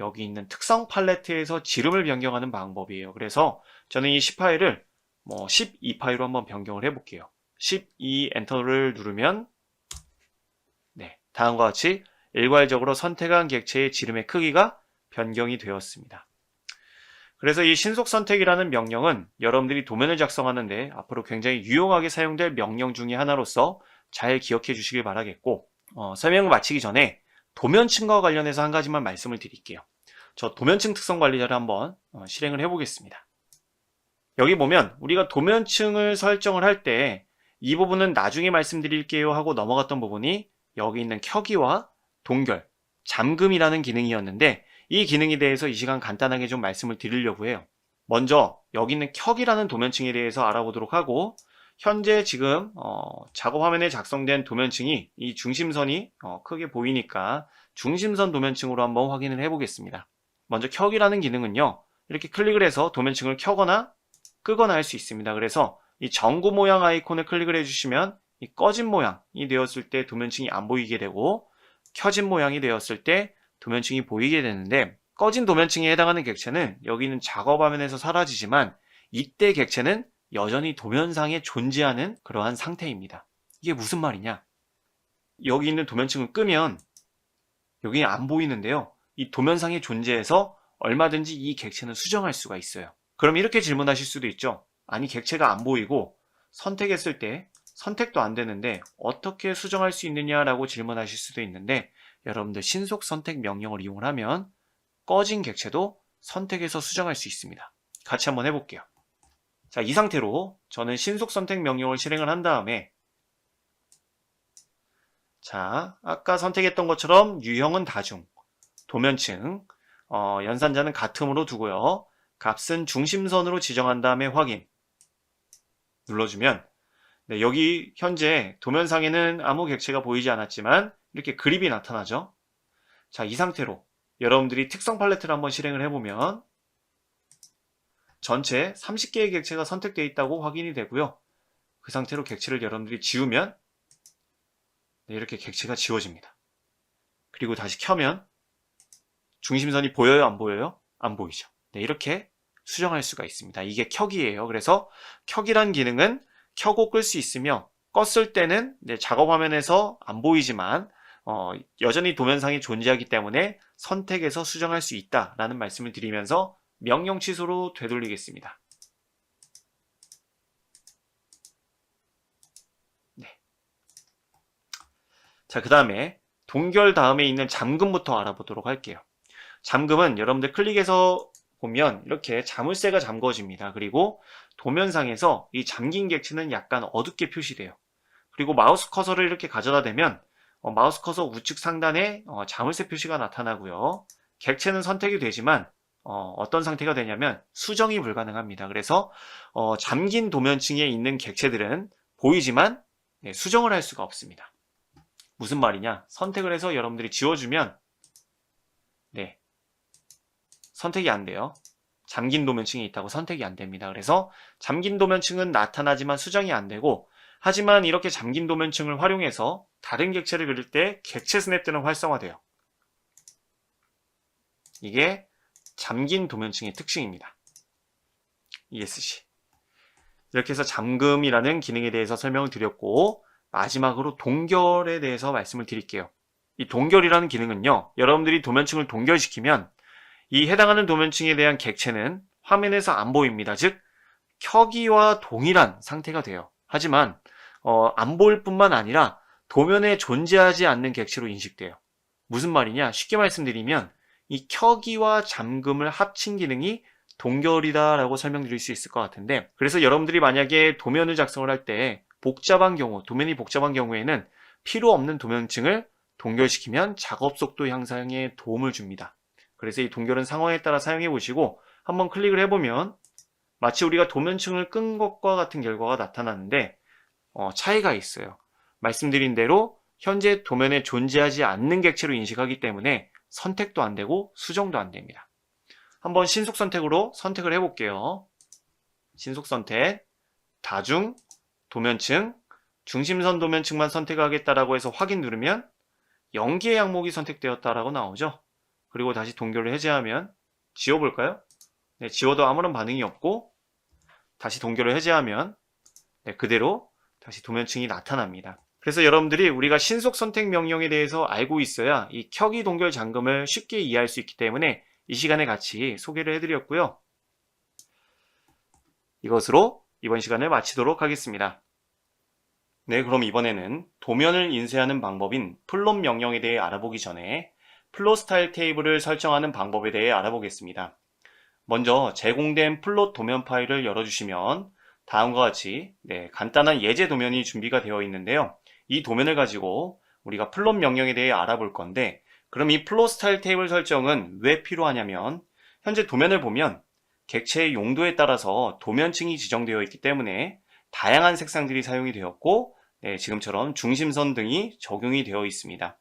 A: 여기 있는 특성 팔레트에서 지름을 변경하는 방법이에요. 그래서 저는 이 10파이를 12파이로 한번 변경을 해볼게요. 12 엔터를 누르면 다음과 같이 일괄적으로 선택한 객체의 지름의 크기가 변경이 되었습니다. 그래서 이 신속 선택이라는 명령은 여러분들이 도면을 작성하는데 앞으로 굉장히 유용하게 사용될 명령 중에 하나로서 잘 기억해 주시길 바라겠고 설명을 마치기 전에 도면층과 관련해서 한 가지만 말씀을 드릴게요. 저 도면층 특성 관리자를 한번 실행을 해 보겠습니다. 여기 보면 우리가 도면층을 설정을 할 때 이 부분은 나중에 말씀드릴게요 하고 넘어갔던 부분이 여기 있는 켜기와 동결, 잠금이라는 기능이었는데 이 기능에 대해서 이 시간 간단하게 좀 말씀을 드리려고 해요. 먼저 여기 있는 켜기라는 도면층에 대해서 알아보도록 하고 현재 지금 작업 화면에 작성된 도면층이 이 중심선이 크게 보이니까 중심선 도면층으로 한번 확인을 해 보겠습니다. 먼저 켜기라는 기능은요, 이렇게 클릭을 해서 도면층을 켜거나 끄거나 할 수 있습니다. 그래서 이 전구 모양 아이콘을 클릭을 해주시면 이 꺼진 모양이 되었을 때 도면층이 안 보이게 되고 켜진 모양이 되었을 때 도면층이 보이게 되는데 꺼진 도면층에 해당하는 객체는 여기 있는 작업 화면에서 사라지지만 이때 객체는 여전히 도면상에 존재하는 그러한 상태입니다. 이게 무슨 말이냐? 여기 있는 도면층을 끄면 여기 안 보이는데요. 이 도면상에 존재해서 얼마든지 이 객체는 수정할 수가 있어요. 그럼 이렇게 질문하실 수도 있죠. 아니 객체가 안 보이고 선택했을 때 선택도 안 되는데 어떻게 수정할 수 있느냐라고 질문하실 수도 있는데 여러분들 신속 선택 명령을 이용하면 꺼진 객체도 선택해서 수정할 수 있습니다. 같이 한번 해볼게요. 자, 이 상태로 저는 신속 선택 명령을 실행을 한 다음에 자, 아까 선택했던 것처럼 유형은 다중, 도면층, 연산자는 같음으로 두고요. 값은 중심선으로 지정한 다음에 확인 눌러주면 여기 현재 도면상에는 아무 객체가 보이지 않았지만 이렇게 그립이 나타나죠. 자, 이 상태로 여러분들이 특성 팔레트를 한번 실행을 해보면 전체 30개의 객체가 선택되어 있다고 확인이 되고요. 그 상태로 객체를 여러분들이 지우면 이렇게 객체가 지워집니다. 그리고 다시 켜면 중심선이 보여요? 안 보여요? 안 보이죠. 이렇게 수정할 수가 있습니다. 이게 켜기예요. 그래서 켜기란 기능은 켜고 끌 수 있으며 껐을 때는 작업 화면에서 안 보이지만 여전히 도면상에 존재하기 때문에 선택해서 수정할 수 있다라는 말씀을 드리면서 명령 취소로 되돌리겠습니다. 자, 그 다음에 동결 다음에 있는 잠금부터 알아보도록 할게요. 잠금은 여러분들 클릭해서 보면 이렇게 자물쇠가 잠궈집니다. 그리고 도면상에서 이 잠긴 객체는 약간 어둡게 표시돼요. 그리고 마우스 커서를 이렇게 가져다 대면 마우스 커서 우측 상단에 자물쇠 표시가 나타나고요. 객체는 선택이 되지만 어떤 상태가 되냐면 수정이 불가능합니다. 그래서 잠긴 도면층에 있는 객체들은 보이지만 수정을 할 수가 없습니다. 무슨 말이냐? 선택을 해서 여러분들이 지워주면 선택이 안 돼요. 잠긴 도면층이 있다고 선택이 안 됩니다. 그래서 잠긴 도면층은 나타나지만 수정이 안 되고, 하지만 이렇게 잠긴 도면층을 활용해서 다른 객체를 그릴 때 객체 스냅들은 활성화돼요. 이게 잠긴 도면층의 특징입니다. ESC. 이렇게 해서 잠금이라는 기능에 대해서 설명을 드렸고, 마지막으로 동결에 대해서 말씀을 드릴게요. 이 동결이라는 기능은요, 여러분들이 도면층을 동결시키면 이 해당하는 도면층에 대한 객체는 화면에서 안 보입니다. 즉 켜기와 동일한 상태가 돼요. 하지만 안 보일 뿐만 아니라 도면에 존재하지 않는 객체로 인식돼요. 무슨 말이냐? 쉽게 말씀드리면 이 켜기와 잠금을 합친 기능이 동결이다 라고 설명드릴 수 있을 것 같은데, 그래서 여러분들이 만약에 도면을 작성을 할 때 복잡한 경우, 도면이 복잡한 경우에는 필요 없는 도면층을 동결시키면 작업 속도 향상에 도움을 줍니다. 그래서 이 동결은 상황에 따라 사용해 보시고, 한번 클릭을 해보면 마치 우리가 도면층을 끈 것과 같은 결과가 나타나는데 차이가 있어요. 말씀드린 대로 현재 도면에 존재하지 않는 객체로 인식하기 때문에 선택도 안 되고 수정도 안 됩니다. 한번 신속 선택으로 선택을 해볼게요. 신속 선택, 다중, 도면층, 중심선 도면층만 선택하겠다라고 해서 확인 누르면 연기의 항목이 선택되었다라고 나오죠. 그리고 다시 동결을 해제하면 지워볼까요? 네, 지워도 아무런 반응이 없고, 다시 동결을 해제하면 그대로 다시 도면층이 나타납니다. 그래서 여러분들이 우리가 신속 선택 명령에 대해서 알고 있어야 이 켜기 동결 잠금을 쉽게 이해할 수 있기 때문에 이 시간에 같이 소개를 해드렸고요. 이것으로 이번 시간을 마치도록 하겠습니다. 네, 그럼 이번에는 도면을 인쇄하는 방법인 플롯 명령에 대해 알아보기 전에 플롯 스타일 테이블을 설정하는 방법에 대해 알아보겠습니다. 먼저 제공된 플롯 도면 파일을 열어주시면 다음과 같이 간단한 예제 도면이 준비가 되어 있는데요. 이 도면을 가지고 우리가 플롯 명령에 대해 알아볼 건데, 그럼 이 플롯 스타일 테이블 설정은 왜 필요하냐면, 현재 도면을 보면 객체의 용도에 따라서 도면층이 지정되어 있기 때문에 다양한 색상들이 사용이 되었고, 지금처럼 중심선 등이 적용이 되어 있습니다.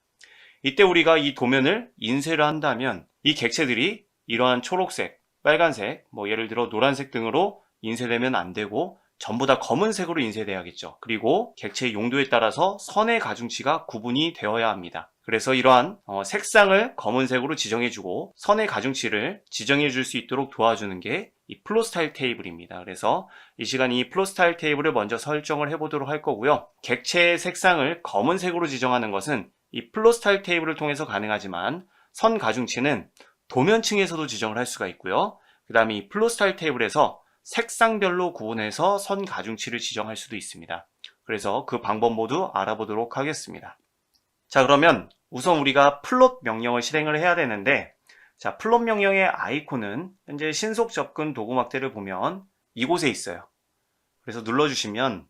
A: 이때 우리가 이 도면을 인쇄를 한다면 이 객체들이 이러한 초록색, 빨간색, 예를 들어 노란색 등으로 인쇄되면 안 되고 전부 다 검은색으로 인쇄돼야겠죠. 그리고 객체의 용도에 따라서 선의 가중치가 구분이 되어야 합니다. 그래서 이러한 색상을 검은색으로 지정해주고 선의 가중치를 지정해줄 수 있도록 도와주는 게 이 플롯 스타일 테이블입니다. 그래서 이 시간 이 플롯 스타일 테이블을 먼저 설정을 해보도록 할 거고요. 객체의 색상을 검은색으로 지정하는 것은 이 플롯 스타일 테이블을 통해서 가능하지만 선 가중치는 도면층에서도 지정을 할 수가 있고요. 그 다음에 이 플롯 스타일 테이블에서 색상별로 구분해서 선 가중치를 지정할 수도 있습니다. 그래서 그 방법 모두 알아보도록 하겠습니다. 자, 그러면 우선 우리가 플롯 명령을 실행을 해야 되는데, 자, 플롯 명령의 아이콘은 현재 신속 접근 도구 막대를 보면 이곳에 있어요. 그래서 눌러주시면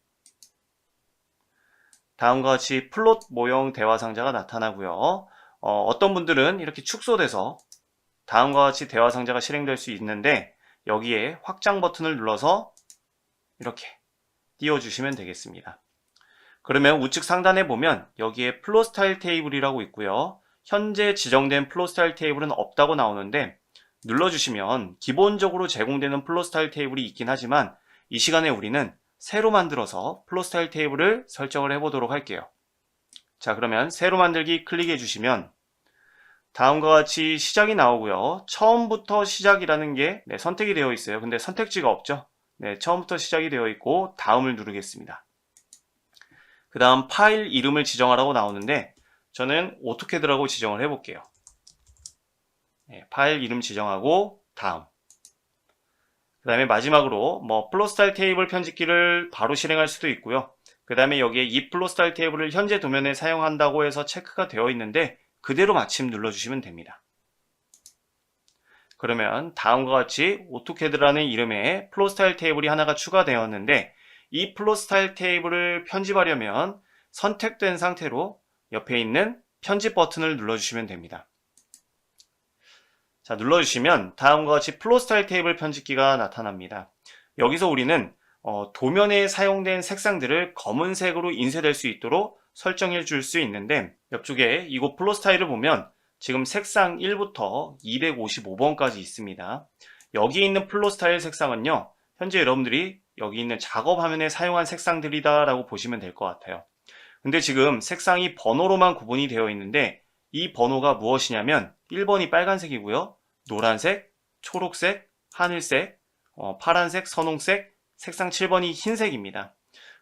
A: 다음과 같이 플롯 모형 대화 상자가 나타나고요. 어떤 분들은 이렇게 축소돼서 다음과 같이 대화 상자가 실행될 수 있는데, 여기에 확장 버튼을 눌러서 이렇게 띄워주시면 되겠습니다. 그러면 우측 상단에 보면 여기에 플롯 스타일 테이블이라고 있고요. 현재 지정된 플롯 스타일 테이블은 없다고 나오는데, 눌러주시면 기본적으로 제공되는 플롯 스타일 테이블이 있긴 하지만 이 시간에 우리는 새로 만들어서 플롯 스타일 테이블을 설정을 해보도록 할게요. 자, 그러면 새로 만들기 클릭해 주시면 다음과 같이 시작이 나오고요. 처음부터 시작이라는 게 선택이 되어 있어요. 근데 선택지가 없죠. 처음부터 시작이 되어 있고 다음을 누르겠습니다. 그 다음 파일 이름을 지정하라고 나오는데 저는 오토캐드라고 지정을 해볼게요. 파일 이름 지정하고 다음. 그 다음에 마지막으로 플롯 스타일 테이블 편집기를 바로 실행할 수도 있고요. 그 다음에 여기에 이 플롯 스타일 테이블을 현재 도면에 사용한다고 해서 체크가 되어 있는데 그대로 마침 눌러주시면 됩니다. 그러면 다음과 같이 오토캐드라는 이름의 플롯 스타일 테이블이 하나가 추가되었는데 이 플롯 스타일 테이블을 편집하려면 선택된 상태로 옆에 있는 편집 버튼을 눌러주시면 됩니다. 자, 눌러주시면 다음과 같이 플롯 스타일 테이블 편집기가 나타납니다. 여기서 우리는 도면에 사용된 색상들을 검은색으로 인쇄될 수 있도록 설정해 줄 수 있는데 옆쪽에 이곳 플롯 스타일을 보면 지금 색상 1부터 255번까지 있습니다. 여기 있는 플롯 스타일 색상은요, 현재 여러분들이 여기 있는 작업 화면에 사용한 색상들이다 라고 보시면 될 것 같아요. 근데 지금 색상이 번호로만 구분이 되어 있는데 이 번호가 무엇이냐면 1번이 빨간색이고요, 노란색, 초록색, 하늘색, 파란색, 선홍색, 색상 7번이 흰색입니다.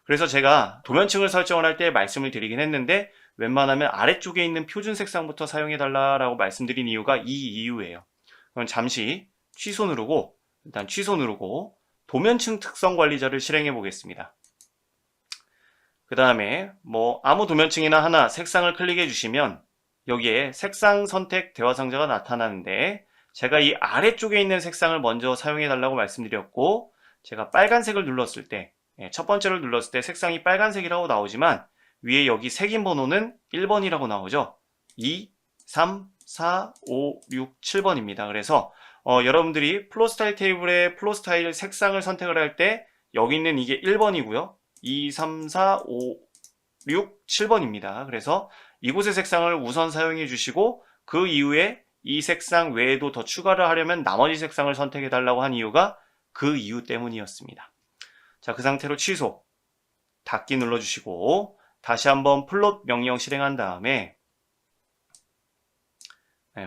A: 그래서 제가 도면층을 설정을 할 때 말씀을 드리긴 했는데 웬만하면 아래쪽에 있는 표준 색상부터 사용해 달라고 말씀드린 이유가 이 이유예요. 그럼 잠시 취소 누르고 일단 취소 누르고 도면층 특성 관리자를 실행해 보겠습니다. 그 다음에 아무 도면층이나 하나 색상을 클릭해 주시면 여기에 색상 선택 대화 상자가 나타나는데 제가 이 아래쪽에 있는 색상을 먼저 사용해 달라고 말씀드렸고 제가 빨간색을 눌렀을 때 첫 번째를 눌렀을 때 색상이 빨간색이라고 나오지만 위에 여기 색인 번호는 1번이라고 나오죠. 2, 3, 4, 5, 6, 7번입니다. 그래서 여러분들이 플롯 스타일 테이블의 플롯 스타일 색상을 선택을 할 때 여기 있는 이게 1번이고요. 2, 3, 4, 5, 6, 7번입니다. 그래서 이곳의 색상을 우선 사용해 주시고 그 이후에 이 색상 외에도 더 추가를 하려면 나머지 색상을 선택해 달라고 한 이유가 그 이유 때문이었습니다. 자, 그 상태로 취소, 닫기 눌러주시고 다시 한번 플롯 명령 실행한 다음에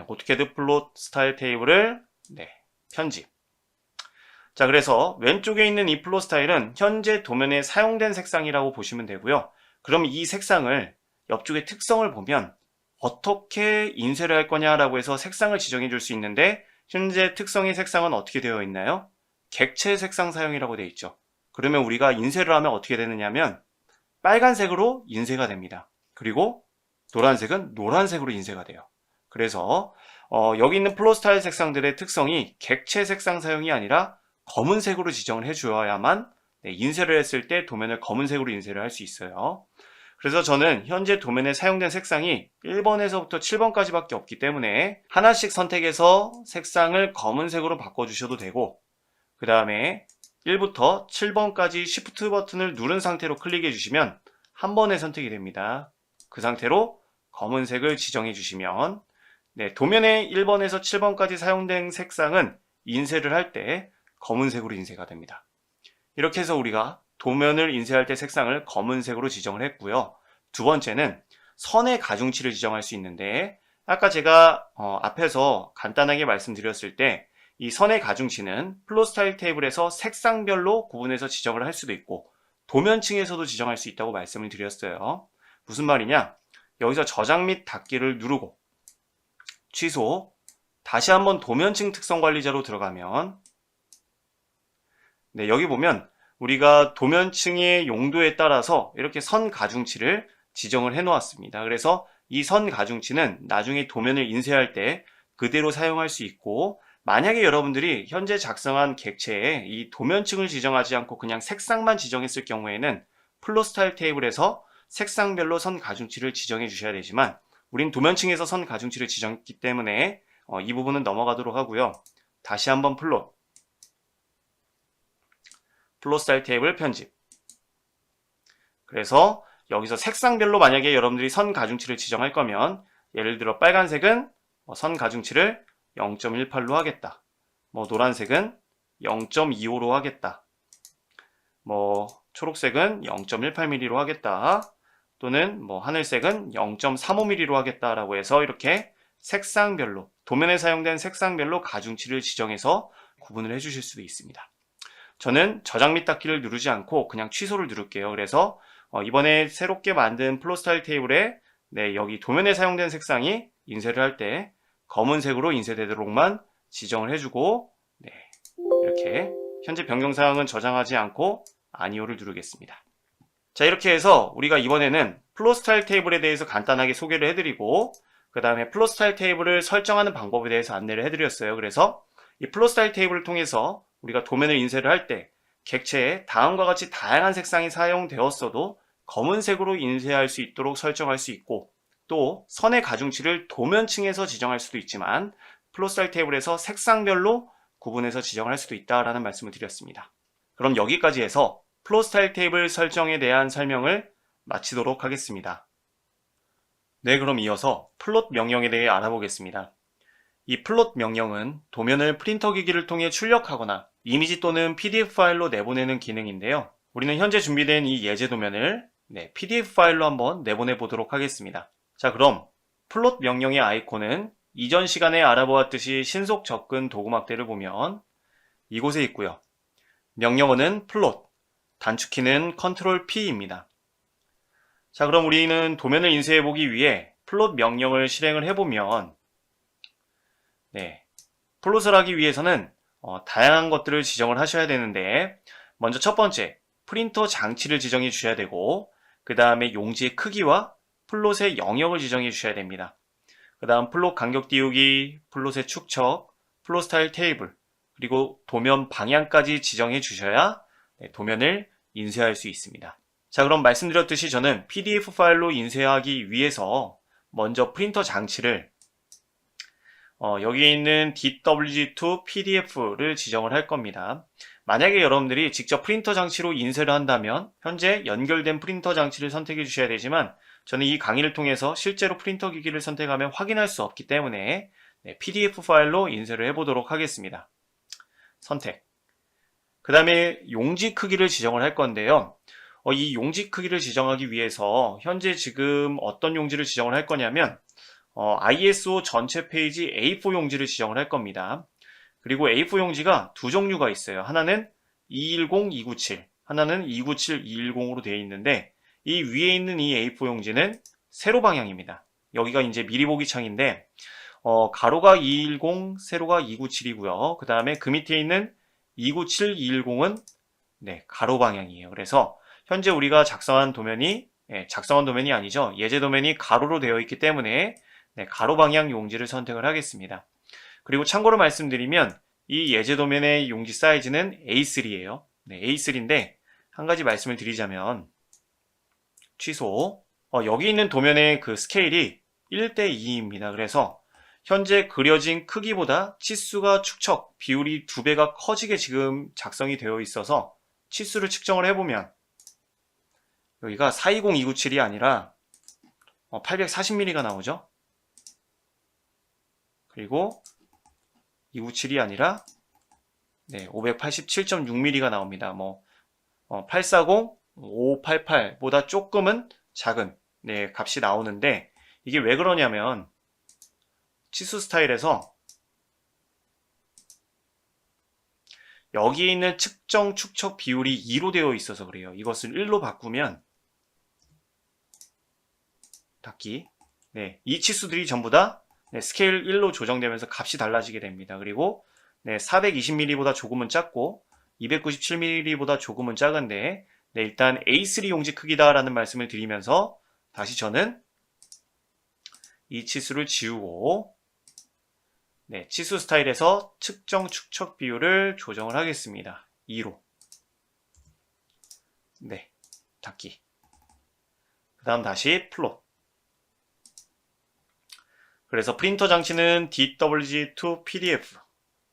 A: 오토캐드 플롯 스타일 테이블을 편집. 자, 그래서 왼쪽에 있는 이 플롯 스타일은 현재 도면에 사용된 색상이라고 보시면 되고요. 그럼 이 색상을 옆쪽에 특성을 보면 어떻게 인쇄를 할 거냐라고 해서 색상을 지정해 줄 수 있는데 현재 특성의 색상은 어떻게 되어 있나요? 객체 색상 사용이라고 되어 있죠. 그러면 우리가 인쇄를 하면 어떻게 되느냐면 빨간색으로 인쇄가 됩니다. 그리고 노란색은 노란색으로 인쇄가 돼요. 그래서 여기 있는 플롯 스타일 색상들의 특성이 객체 색상 사용이 아니라 검은색으로 지정을 해주어야만 인쇄를 했을 때 도면을 검은색으로 인쇄를 할 수 있어요. 그래서 저는 현재 도면에 사용된 색상이 1번에서부터 7번까지밖에 없기 때문에 하나씩 선택해서 색상을 검은색으로 바꿔주셔도 되고 그 다음에 1부터 7번까지 Shift 버튼을 누른 상태로 클릭해 주시면 한 번에 선택이 됩니다. 그 상태로 검은색을 지정해 주시면 도면에 1번에서 7번까지 사용된 색상은 인쇄를 할 때 검은색으로 인쇄가 됩니다. 이렇게 해서 우리가 도면을 인쇄할 때 색상을 검은색으로 지정을 했고요. 두 번째는 선의 가중치를 지정할 수 있는데 아까 제가 앞에서 간단하게 말씀드렸을 때 이 선의 가중치는 플롯 스타일 테이블에서 색상별로 구분해서 지정을 할 수도 있고 도면층에서도 지정할 수 있다고 말씀을 드렸어요. 무슨 말이냐? 여기서 저장 및 닫기를 누르고 취소, 다시 한번 도면층 특성 관리자로 들어가면 여기 보면 우리가 도면층의 용도에 따라서 이렇게 선 가중치를 지정을 해 놓았습니다. 그래서 이 선 가중치는 나중에 도면을 인쇄할 때 그대로 사용할 수 있고 만약에 여러분들이 현재 작성한 객체에 이 도면층을 지정하지 않고 그냥 색상만 지정했을 경우에는 플롯 스타일 테이블에서 색상별로 선 가중치를 지정해 주셔야 되지만 우린 도면층에서 선 가중치를 지정했기 때문에 이 부분은 넘어가도록 하고요. 다시 한번 플롯 스타일 테이블 편집. 그래서 여기서 색상별로 만약에 여러분들이 선 가중치를 지정할 거면 예를 들어 빨간색은 선 가중치를 0.18로 하겠다. 노란색은 0.25로 하겠다. 초록색은 0.18mm로 하겠다. 또는 하늘색은 0.35mm로 하겠다라고 해서 이렇게 색상별로 도면에 사용된 색상별로 가중치를 지정해서 구분을 해주실 수도 있습니다. 저는 저장 및 닫기를 누르지 않고 그냥 취소를 누를게요. 그래서 이번에 새롭게 만든 플롯 스타일 테이블에 여기 도면에 사용된 색상이 인쇄를 할 때 검은색으로 인쇄되도록만 지정을 해주고 이렇게 현재 변경사항은 저장하지 않고 아니오를 누르겠습니다. 자, 이렇게 해서 우리가 이번에는 플롯 스타일 테이블에 대해서 간단하게 소개를 해드리고 그 다음에 플롯 스타일 테이블을 설정하는 방법에 대해서 안내를 해드렸어요. 그래서 이 플롯 스타일 테이블을 통해서 우리가 도면을 인쇄를 할 때 객체에 다음과 같이 다양한 색상이 사용되었어도 검은색으로 인쇄할 수 있도록 설정할 수 있고, 또 선의 가중치를 도면층에서 지정할 수도 있지만 플롯 스타일 테이블에서 색상별로 구분해서 지정할 수도 있다라는 말씀을 드렸습니다. 그럼 여기까지 해서 플롯 스타일 테이블 설정에 대한 설명을 마치도록 하겠습니다. 네, 그럼 이어서 플롯 명령에 대해 알아보겠습니다. 이 플롯 명령은 도면을 프린터 기기를 통해 출력하거나 이미지 또는 PDF 파일로 내보내는 기능인데요. 우리는 현재 준비된 이 예제 도면을 PDF 파일로 한번 내보내 보도록 하겠습니다. 자, 그럼 플롯 명령의 아이콘은 이전 시간에 알아보았듯이 신속 접근 도구막대를 보면 이곳에 있고요. 명령어는 플롯, 단축키는 컨트롤 P입니다. 자, 그럼 우리는 도면을 인쇄해 보기 위해 플롯 명령을 실행을 해보면 플롯을 하기 위해서는 다양한 것들을 지정을 하셔야 되는데, 먼저 첫 번째, 프린터 장치를 지정해 주셔야 되고, 그 다음에 용지의 크기와 플롯의 영역을 지정해 주셔야 됩니다. 그 다음 플롯 간격 띄우기, 플롯의 축척, 플롯 스타일 테이블, 그리고 도면 방향까지 지정해 주셔야 도면을 인쇄할 수 있습니다. 자, 그럼 말씀드렸듯이 저는 PDF 파일로 인쇄하기 위해서 먼저 프린터 장치를 여기 있는 DWG2 PDF를 지정을 할 겁니다. 만약에 여러분들이 직접 프린터 장치로 인쇄를 한다면 현재 연결된 프린터 장치를 선택해 주셔야 되지만, 저는 이 강의를 통해서 실제로 프린터 기기를 선택하면 확인할 수 없기 때문에 PDF 파일로 인쇄를 해보도록 하겠습니다. 선택. 그 다음에 용지 크기를 지정을 할 건데요. 이 용지 크기를 지정하기 위해서 현재 지금 어떤 용지를 지정을 할 거냐면 ISO 전체 페이지 A4 용지를 지정을 할 겁니다. 그리고 A4 용지가 두 종류가 있어요. 하나는 210, 297, 하나는 297, 210으로 되어 있는데, 이 위에 있는 이 A4 용지는 세로 방향입니다. 여기가 이제 미리 보기 창인데 가로가 210, 세로가 297이고요. 그 다음에 그 밑에 있는 297, 210은 가로 방향이에요. 그래서 현재 우리가 작성한 도면이 아니죠. 예제 도면이 가로로 되어 있기 때문에 가로 방향 용지를 선택을 하겠습니다. 그리고 참고로 말씀드리면 이 예제 도면의 용지 사이즈는 A3예요. A3인데 한 가지 말씀을 드리자면, 취소. 여기 있는 도면의 그 스케일이 1:2입니다. 그래서 현재 그려진 크기보다 치수가 축척 비율이 2배가 커지게 지금 작성이 되어 있어서 치수를 측정을 해보면 여기가 420297이 아니라 840mm가 나오죠. 그리고 297이 아니라 587.6mm가 나옵니다. 840, 588보다 조금은 작은 값이 나오는데, 이게 왜 그러냐면 치수 스타일에서 여기 있는 측정 축척 비율이 2로 되어 있어서 그래요. 이것을 1로 바꾸면 닫기. 이 치수들이 전부 다 스케일 1로 조정되면서 값이 달라지게 됩니다. 그리고 420mm보다 조금은 작고 297mm보다 조금은 작은데 일단 A3 용지 크기다라는 말씀을 드리면서 다시 저는 이 치수를 지우고 치수 스타일에서 측정 축척 비율을 조정을 하겠습니다. 2로. 닫기. 그 다음 다시 플롯. 그래서 프린터 장치는 DWG2 PDF.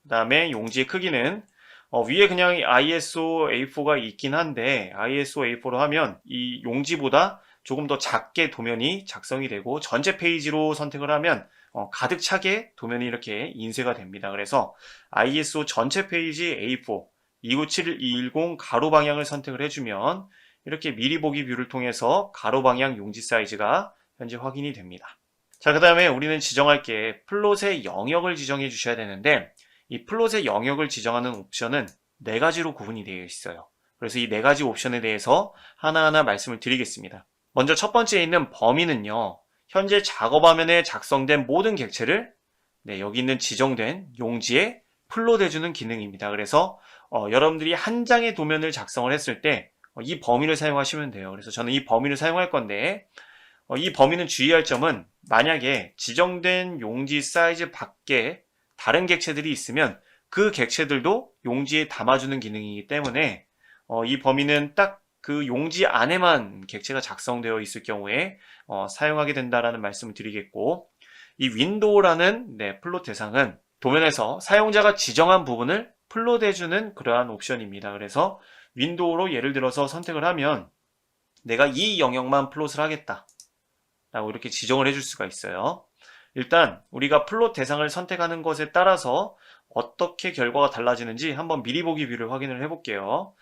A: 그 다음에 용지의 크기는 위에 그냥 ISO A4가 있긴 한데 ISO A4로 하면 이 용지보다 조금 더 작게 도면이 작성이 되고, 전체 페이지로 선택을 하면 가득 차게 도면이 이렇게 인쇄가 됩니다. 그래서 ISO 전체 페이지 A4 297, 210 가로 방향을 선택을 해주면 이렇게 미리 보기 뷰를 통해서 가로 방향 용지 사이즈가 현재 확인이 됩니다. 자, 그 다음에 우리는 지정할 게 플롯의 영역을 지정해 주셔야 되는데, 이 플롯의 영역을 지정하는 옵션은 4가지로 구분이 되어 있어요. 그래서 이 4가지 옵션에 대해서 하나하나 말씀을 드리겠습니다. 먼저 첫 번째에 있는 범위는요, 현재 작업 화면에 작성된 모든 객체를 여기 있는 지정된 용지에 플롯해주는 기능입니다. 그래서 여러분들이 한 장의 도면을 작성을 했을 때 이 범위를 사용하시면 돼요. 그래서 저는 이 범위를 사용할 건데, 이 범위는 주의할 점은 만약에 지정된 용지 사이즈 밖에 다른 객체들이 있으면 그 객체들도 용지에 담아주는 기능이기 때문에 이 범위는 딱 그 용지 안에만 객체가 작성되어 있을 경우에 사용하게 된다라는 말씀을 드리겠고, 이 윈도우라는 플롯 대상은 도면에서 사용자가 지정한 부분을 플롯해주는 그러한 옵션입니다. 그래서 윈도우로 예를 들어서 선택을 하면 내가 이 영역만 플롯을 하겠다 라고 이렇게 지정을 해줄 수가 있어요. 일단 우리가 플롯 대상을 선택하는 것에 따라서 어떻게 결과가 달라지는지 한번 미리 보기 뷰를 확인을 해볼게요.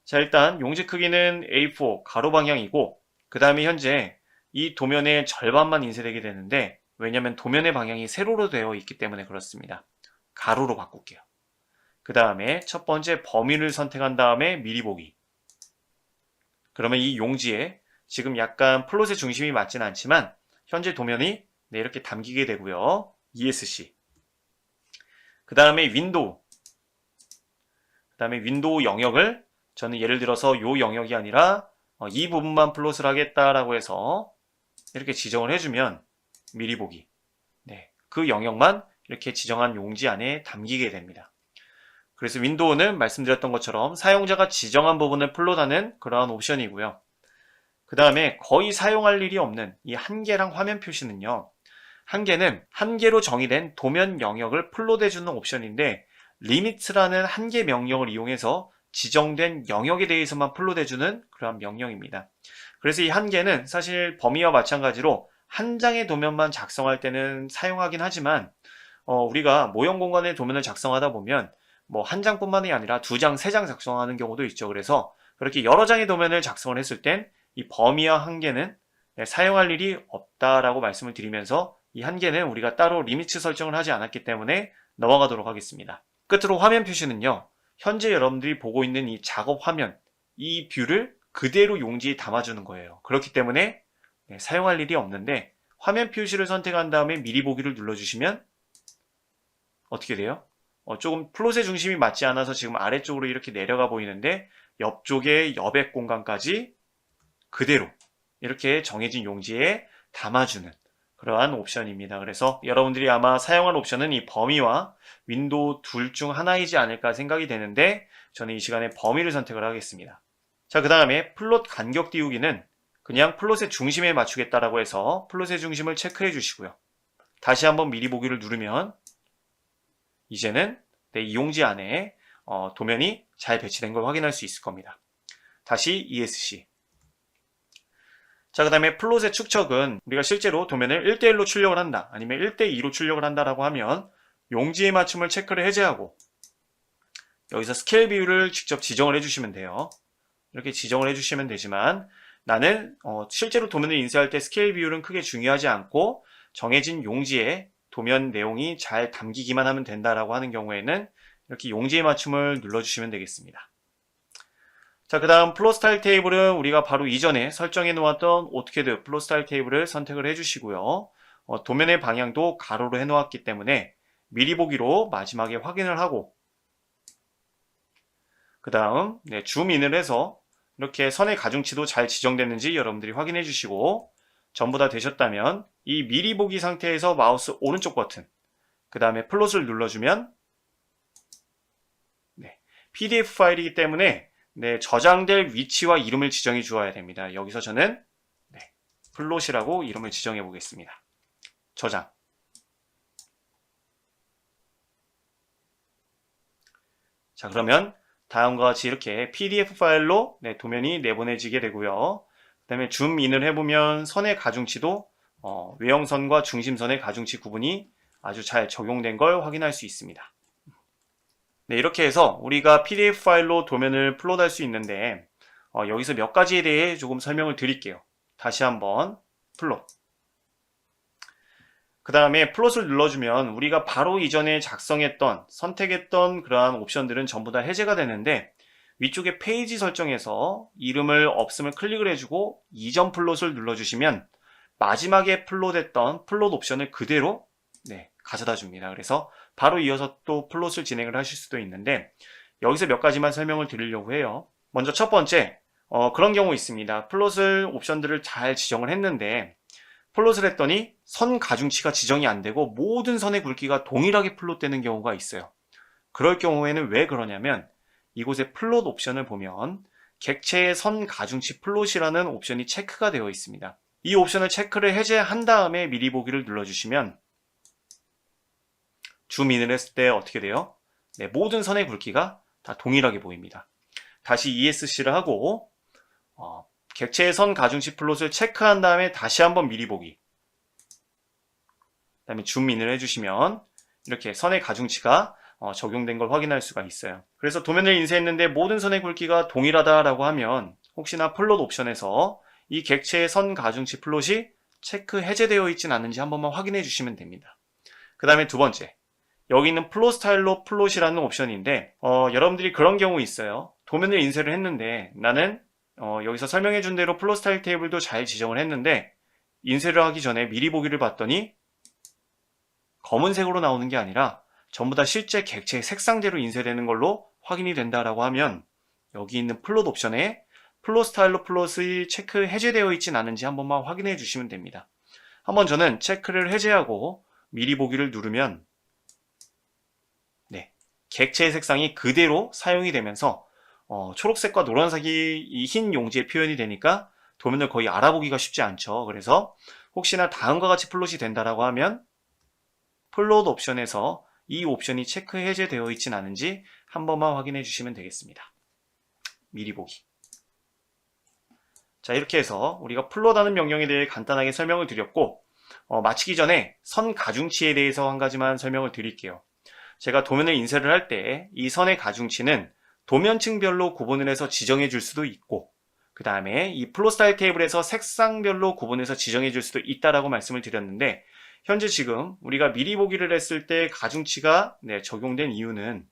A: 자, 일단 용지 크기는 A4 가로 방향이고, 그 다음에 현재 이 도면의 절반만 인쇄되게 되는데, 왜냐면 도면의 방향이 세로로 되어 있기 때문에 그렇습니다. 가로로 바꿀게요. 그 다음에 첫 번째 범위를 선택한 다음에 미리 보기. 그러면 이 용지에 지금 약간 플롯의 중심이 맞지는 않지만 현재 도면이 이렇게 담기게 되고요. ESC. 그 다음에 윈도우. 그 다음에 윈도우 영역을 저는 예를 들어서 이 영역이 아니라 이 부분만 플롯을 하겠다라고 해서 이렇게 지정을 해주면 미리 보기. 그 영역만 이렇게 지정한 용지 안에 담기게 됩니다. 그래서 윈도우는 말씀드렸던 것처럼 사용자가 지정한 부분을 플롯하는 그러한 옵션이고요. 그 다음에 거의 사용할 일이 없는 이 한계랑 화면 표시는요. 한계는 한계로 정의된 도면 영역을 플롯해주는 옵션인데, limit라는 한계 명령을 이용해서 지정된 영역에 대해서만 플롯해주는 그러한 명령입니다. 그래서 이 한계는 사실 범위와 마찬가지로 한 장의 도면만 작성할 때는 사용하긴 하지만 우리가 모형 공간의 도면을 작성하다 보면 뭐 한 장뿐만이 아니라 두 장, 세 장 작성하는 경우도 있죠. 그래서 그렇게 여러 장의 도면을 작성을 했을 땐 이 범위와 한계는 사용할 일이 없다라고 말씀을 드리면서 이 한계는 우리가 따로 리미트 설정을 하지 않았기 때문에 넘어가도록 하겠습니다. 끝으로 화면 표시는요. 현재 여러분들이 보고 있는 이 작업 화면, 이 뷰를 그대로 용지에 담아주는 거예요. 그렇기 때문에 사용할 일이 없는데, 화면 표시를 선택한 다음에 미리 보기를 눌러주시면 어떻게 돼요? 조금 플롯의 중심이 맞지 않아서 지금 아래쪽으로 이렇게 내려가 보이는데, 옆쪽에 여백 공간까지 그대로 이렇게 정해진 용지에 담아주는 그러한 옵션입니다. 그래서 여러분들이 아마 사용할 옵션은 이 범위와 윈도우 둘 중 하나이지 않을까 생각이 되는데, 저는 이 시간에 범위를 선택을 하겠습니다. 자, 그 다음에 플롯 간격 띄우기는 그냥 플롯의 중심에 맞추겠다라고 해서 플롯의 중심을 체크해 주시고요. 다시 한번 미리 보기를 누르면 이제는 이 용지 안에 도면이 잘 배치된 걸 확인할 수 있을 겁니다. 다시 ESC. 자, 그 다음에 플롯의 축척은 우리가 실제로 도면을 1대1로 출력을 한다, 아니면 1대2로 출력을 한다라고 하면 용지의 맞춤을 체크를 해제하고 여기서 스케일 비율을 직접 지정을 해주시면 돼요. 이렇게 지정을 해주시면 되지만, 나는 실제로 도면을 인쇄할 때 스케일 비율은 크게 중요하지 않고 정해진 용지에 도면 내용이 잘 담기기만 하면 된다라고 하는 경우에는 이렇게 용지의 맞춤을 눌러주시면 되겠습니다. 자, 그 다음 플롯 스타일 테이블은 우리가 바로 이전에 설정해 놓았던 오토캐드 플롯 스타일 테이블을 선택을 해주시고요. 도면의 방향도 가로로 해 놓았기 때문에 미리 보기로 마지막에 확인을 하고, 그 다음 줌인을 해서 이렇게 선의 가중치도 잘 지정됐는지 여러분들이 확인해 주시고, 전부 다 되셨다면 이 미리 보기 상태에서 마우스 오른쪽 버튼, 그 다음에 플롯을 눌러주면 PDF 파일이기 때문에 저장될 위치와 이름을 지정해 주어야 됩니다. 여기서 저는 플롯이라고 이름을 지정해 보겠습니다. 저장. 자, 그러면 다음과 같이 이렇게 PDF 파일로 도면이 내보내지게 되고요. 그 다음에 줌인을 해보면 선의 가중치도 외형선과 중심선의 가중치 구분이 아주 잘 적용된 걸 확인할 수 있습니다. 이렇게 해서 우리가 PDF 파일로 도면을 플롯할 수 있는데, 여기서 몇 가지에 대해 조금 설명을 드릴게요. 다시 한번 플롯. 그 다음에 플롯을 눌러주면 우리가 바로 이전에 작성했던, 선택했던 그러한 옵션들은 전부 다 해제가 되는데, 위쪽에 페이지 설정에서 이름을 없음을 클릭을 해주고 이전 플롯을 눌러주시면 마지막에 플롯했던 플롯 옵션을 그대로 가져다 줍니다. 그래서 바로 이어서 또 플롯을 진행을 하실 수도 있는데, 여기서 몇 가지만 설명을 드리려고 해요. 먼저 첫 번째, 그런 경우 있습니다. 플롯을 옵션들을 잘 지정을 했는데 플롯을 했더니 선 가중치가 지정이 안 되고 모든 선의 굵기가 동일하게 플롯되는 경우가 있어요. 그럴 경우에는 왜 그러냐면 이곳에 플롯 옵션을 보면 객체의 선 가중치 플롯이라는 옵션이 체크가 되어 있습니다. 이 옵션을 체크를 해제한 다음에 미리 보기를 눌러주시면 줌인을 했을 때 어떻게 돼요? 네, 모든 선의 굵기가 다 동일하게 보입니다. 다시 ESC를 하고 객체의 선 가중치 플롯을 체크한 다음에 다시 한번 미리 보기, 그 다음에 줌인을 해주시면 이렇게 선의 가중치가 적용된 걸 확인할 수가 있어요. 그래서 도면을 인쇄했는데 모든 선의 굵기가 동일하다라고 하면 혹시나 플롯 옵션에서 이 객체의 선 가중치 플롯이 체크 해제되어 있진 않은지 한 번만 확인해 주시면 됩니다. 그 다음에 두 번째, 여기 있는 플롯 스타일로 플롯이라는 옵션인데 여러분들이 그런 경우 있어요. 도면을 인쇄를 했는데 나는 여기서 설명해 준 대로 플롯 스타일 테이블도 잘 지정을 했는데 인쇄를 하기 전에 미리 보기를 봤더니 검은색으로 나오는 게 아니라 전부 다 실제 객체의 색상대로 인쇄되는 걸로 확인이 된다라고 하면 여기 있는 플롯 옵션에 플롯 스타일로 플롯이 체크 해제되어 있진 않은지 한 번만 확인해 주시면 됩니다. 한번 저는 체크를 해제하고 미리 보기를 누르면 네, 객체의 색상이 그대로 사용이 되면서 초록색과 노란색이 이 흰 용지에 표현이 되니까 도면을 거의 알아보기가 쉽지 않죠. 그래서 혹시나 다음과 같이 플롯이 된다라고 하면 플롯 옵션에서 이 옵션이 체크 해제되어 있진 않은지 한 번만 확인해 주시면 되겠습니다. 미리 보기. 자, 이렇게 해서 우리가 플롯하는 명령에 대해 간단하게 설명을 드렸고 마치기 전에 선 가중치에 대해서 한 가지만 설명을 드릴게요. 제가 도면을 인쇄를 할 때 이 선의 가중치는 도면층별로 구분을 해서 지정해 줄 수도 있고 그 다음에 이 플롯 스타일 테이블에서 색상별로 구분해서 지정해 줄 수도 있다라고 말씀을 드렸는데 현재 지금 우리가 미리 보기를 했을 때 가중치가 적용된 이유는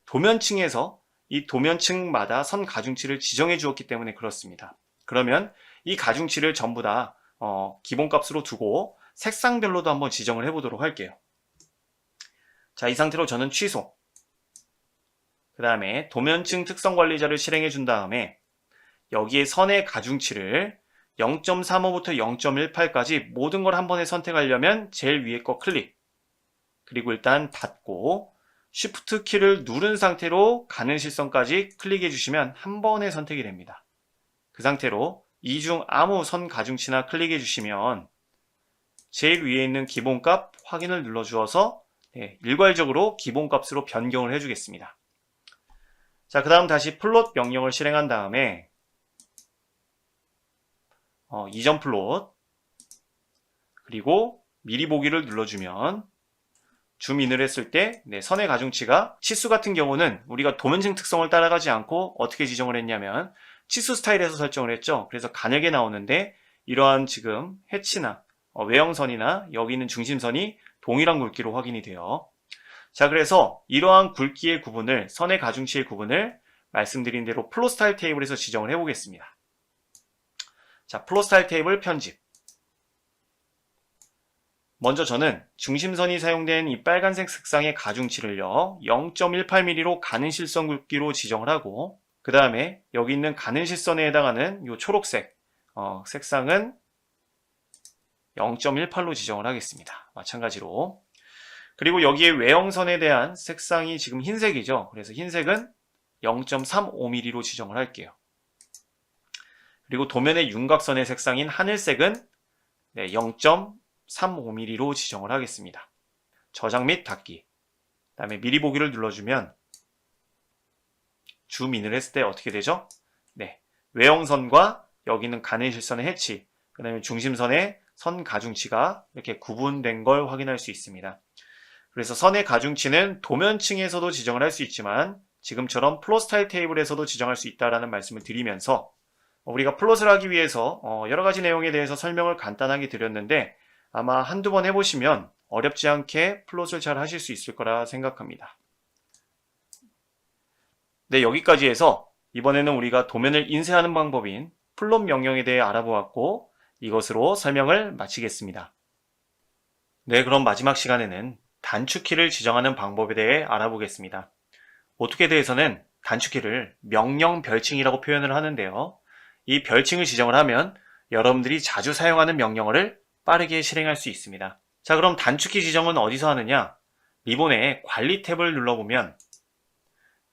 A: 도면층에서 이 도면층마다 선 가중치를 지정해 주었기 때문에 그렇습니다. 그러면 이 가중치를 전부 다 기본값으로 두고 색상별로도 한번 지정을 해보도록 할게요. 자, 이 상태로 저는 취소. 그 다음에 도면층 특성 관리자를 실행해 준 다음에 여기에 선의 가중치를 0.35부터 0.18까지 모든 걸 한 번에 선택하려면 제일 위에 거 클릭, 그리고 일단 닫고 Shift 키를 누른 상태로 가는 실선까지 클릭해 주시면 한 번에 선택이 됩니다. 그 상태로 이 중 아무 선 가중치나 클릭해 주시면 제일 위에 있는 기본값 확인을 눌러 주어서 일괄적으로 기본값으로 변경을 해주겠습니다. 자, 그 다음 다시 플롯 명령을 실행한 다음에 이전 플롯 그리고 미리 보기를 눌러주면 줌인을 했을 때 선의 가중치가 치수 같은 경우는 우리가 도면층 특성을 따라가지 않고 어떻게 지정을 했냐면 치수 스타일에서 설정을 했죠. 그래서 가늘게 나오는데 이러한 지금 해치나 외형선이나 여기 있는 중심선이 동일한 굵기로 확인이 돼요. 자, 그래서 이러한 굵기의 구분을, 선의 가중치의 구분을 말씀드린 대로 플롯 스타일 테이블에서 지정을 해보겠습니다. 자, 플롯 스타일 테이블 편집. 먼저 저는 중심선이 사용된 이 빨간색 색상의 가중치를요 0.18mm로 가는 실선 굵기로 지정을 하고 그 다음에 여기 있는 가는 실선에 해당하는 이 초록색 색상은 0.18로 지정을 하겠습니다. 마찬가지로. 그리고 여기에 외형선에 대한 색상이 지금 흰색이죠. 그래서 흰색은 0.35mm로 지정을 할게요. 그리고 도면의 윤곽선의 색상인 하늘색은 0.35mm로 지정을 하겠습니다. 저장 및 닫기. 그 다음에 미리 보기를 눌러주면 줌인을 했을 때 어떻게 되죠? 외형선과 여기는 가는 실선의 해치, 그 다음에 중심선의 선 가중치가 이렇게 구분된 걸 확인할 수 있습니다. 그래서 선의 가중치는 도면층에서도 지정을 할 수 있지만 지금처럼 플롯 스타일 테이블에서도 지정할 수 있다는 말씀을 드리면서 우리가 플롯을 하기 위해서 여러 가지 내용에 대해서 설명을 간단하게 드렸는데 아마 한두 번 해보시면 어렵지 않게 플롯을 잘 하실 수 있을 거라 생각합니다. 네, 여기까지 해서 이번에는 우리가 도면을 인쇄하는 방법인 플롯 명령에 대해 알아보았고 이것으로 설명을 마치겠습니다. 네, 그럼 마지막 시간에는 단축키를 지정하는 방법에 대해 알아보겠습니다. 오토캐드에서는 단축키를 명령 별칭이라고 표현을 하는데요. 이 별칭을 지정을 하면 여러분들이 자주 사용하는 명령어를 빠르게 실행할 수 있습니다. 자, 그럼 단축키 지정은 어디서 하느냐? 리본의 관리 탭을 눌러보면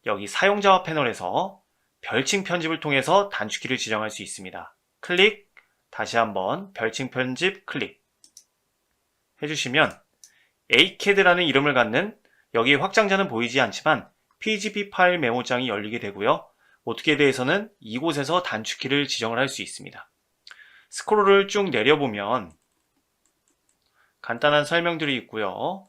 A: 여기 사용자와 패널에서 별칭 편집을 통해서 단축키를 지정할 수 있습니다. 클릭, 다시 한번 별칭 편집 클릭 해주시면 ACAD라는 이름을 갖는 여기 확장자는 보이지 않지만 PGP 파일 메모장이 열리게 되고요. 오토캐드에서는 이곳에서 단축키를 지정을 할 수 있습니다. 스크롤을 쭉 내려보면 간단한 설명들이 있고요.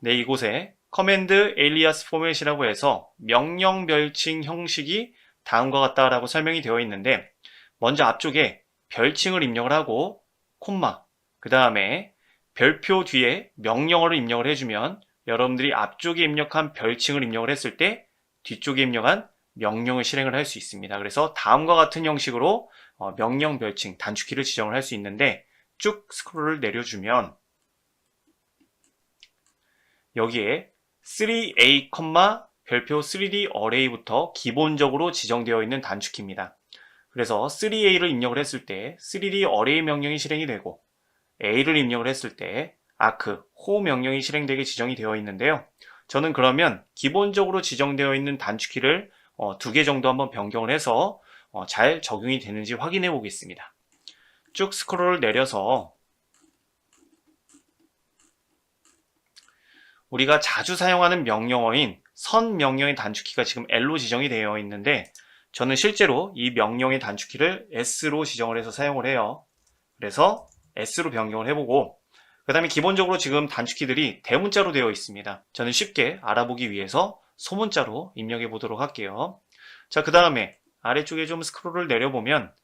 A: 네, 이곳에 커맨드 에일리아스 포맷이라고 해서 명령 별칭 형식이 다음과 같다라고 설명이 되어 있는데, 먼저 앞쪽에 별칭을 입력을 하고 콤마, 그 다음에 별표 뒤에 명령어를 입력을 해주면 여러분들이 앞쪽에 입력한 별칭을 입력을 했을 때 뒤쪽에 입력한 명령을 실행을 할 수 있습니다. 그래서 다음과 같은 형식으로 명령 별칭 단축키를 지정을 할 수 있는데, 쭉 스크롤을 내려주면 여기에 3A, 별표 3D 어레이부터 기본적으로 지정되어 있는 단축키입니다. 그래서 3A를 입력을 했을 때 3D 어레이 명령이 실행이 되고, A를 입력을 했을 때 arc, 호 명령이 실행되게 지정이 되어 있는데요. 저는 그러면 기본적으로 지정되어 있는 단축키를 2개 정도 한번 변경을 해서 잘 적용이 되는지 확인해 보겠습니다. 쭉 스크롤을 내려서 우리가 자주 사용하는 명령어인 선 명령의 단축키가 지금 L로 지정이 되어 있는데, 저는 실제로 이 명령의 단축키를 S로 지정을 해서 사용을 해요. 그래서 S로 변경을 해보고, 그 다음에 기본적으로 지금 단축키들이 대문자로 되어 있습니다. 저는 쉽게 알아보기 위해서 소문자로 입력해 보도록 할게요. 자, 그 다음에 아래쪽에 좀 스크롤을 내려보면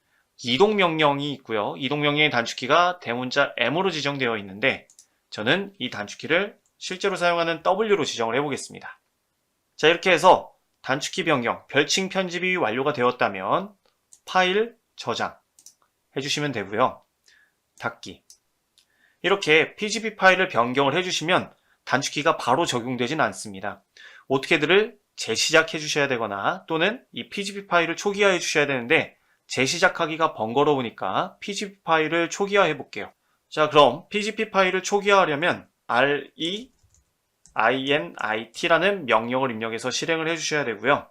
A: 이동 명령이 있고요. 이동 명령의 단축키가 대문자 M으로 지정되어 있는데, 저는 이 단축키를 실제로 사용하는 W로 지정을 해보겠습니다. 자, 이렇게 해서 단축키 변경, 별칭 편집이 완료가 되었다면 파일 저장 해주시면 되고요. 닫기. 이렇게 PGP 파일을 변경을 해주시면 단축키가 바로 적용되진 않습니다. 오토캐드를 재시작해 주셔야 되거나 또는 이 PGP 파일을 초기화해 주셔야 되는데, 재시작하기가 번거로우니까 PGP 파일을 초기화해 볼게요. 자, 그럼 PGP 파일을 초기화하려면 REINIT라는 명령을 입력해서 실행을 해주셔야 되고요.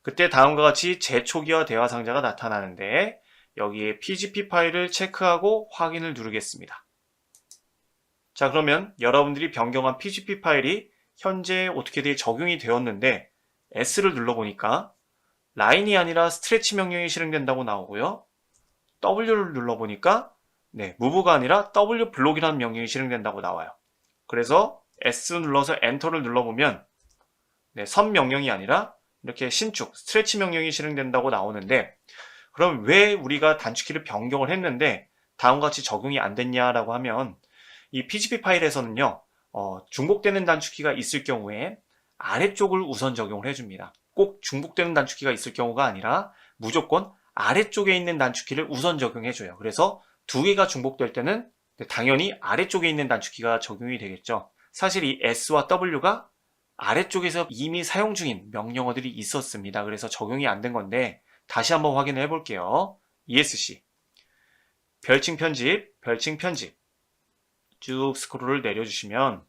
A: 그때 다음과 같이 재초기화 대화 상자가 나타나는데, 여기에 PGP 파일을 체크하고 확인을 누르겠습니다. 자, 그러면 여러분들이 변경한 PGP 파일이 현재 오토캐드에 적용이 되었는데, S를 눌러보니까 라인이 아니라 스트레치 명령이 실행된다고 나오고요. W를 눌러보니까 무브가 아니라 W 블록이라는 명령이 실행된다고 나와요. 그래서 S 눌러서 엔터를 눌러보면 선 명령이 아니라 이렇게 신축, 스트레치 명령이 실행된다고 나오는데, 그럼 왜 우리가 단축키를 변경을 했는데 다음과 같이 적용이 안 됐냐라고 하면, 이 PGP 파일에서는요, 중복되는 단축키가 있을 경우에 아래쪽을 우선 적용을 해줍니다. 꼭 중복되는 단축키가 있을 경우가 아니라 무조건 아래쪽에 있는 단축키를 우선 적용해줘요. 그래서 2개가 중복될 때는 당연히 아래쪽에 있는 단축키가 적용이 되겠죠. 사실 이 S와 W가 아래쪽에서 이미 사용 중인 명령어들이 있었습니다. 그래서 적용이 안 된 건데, 다시 한번 확인을 해볼게요. ESC 별칭 편집 쭉 스크롤을 내려주시면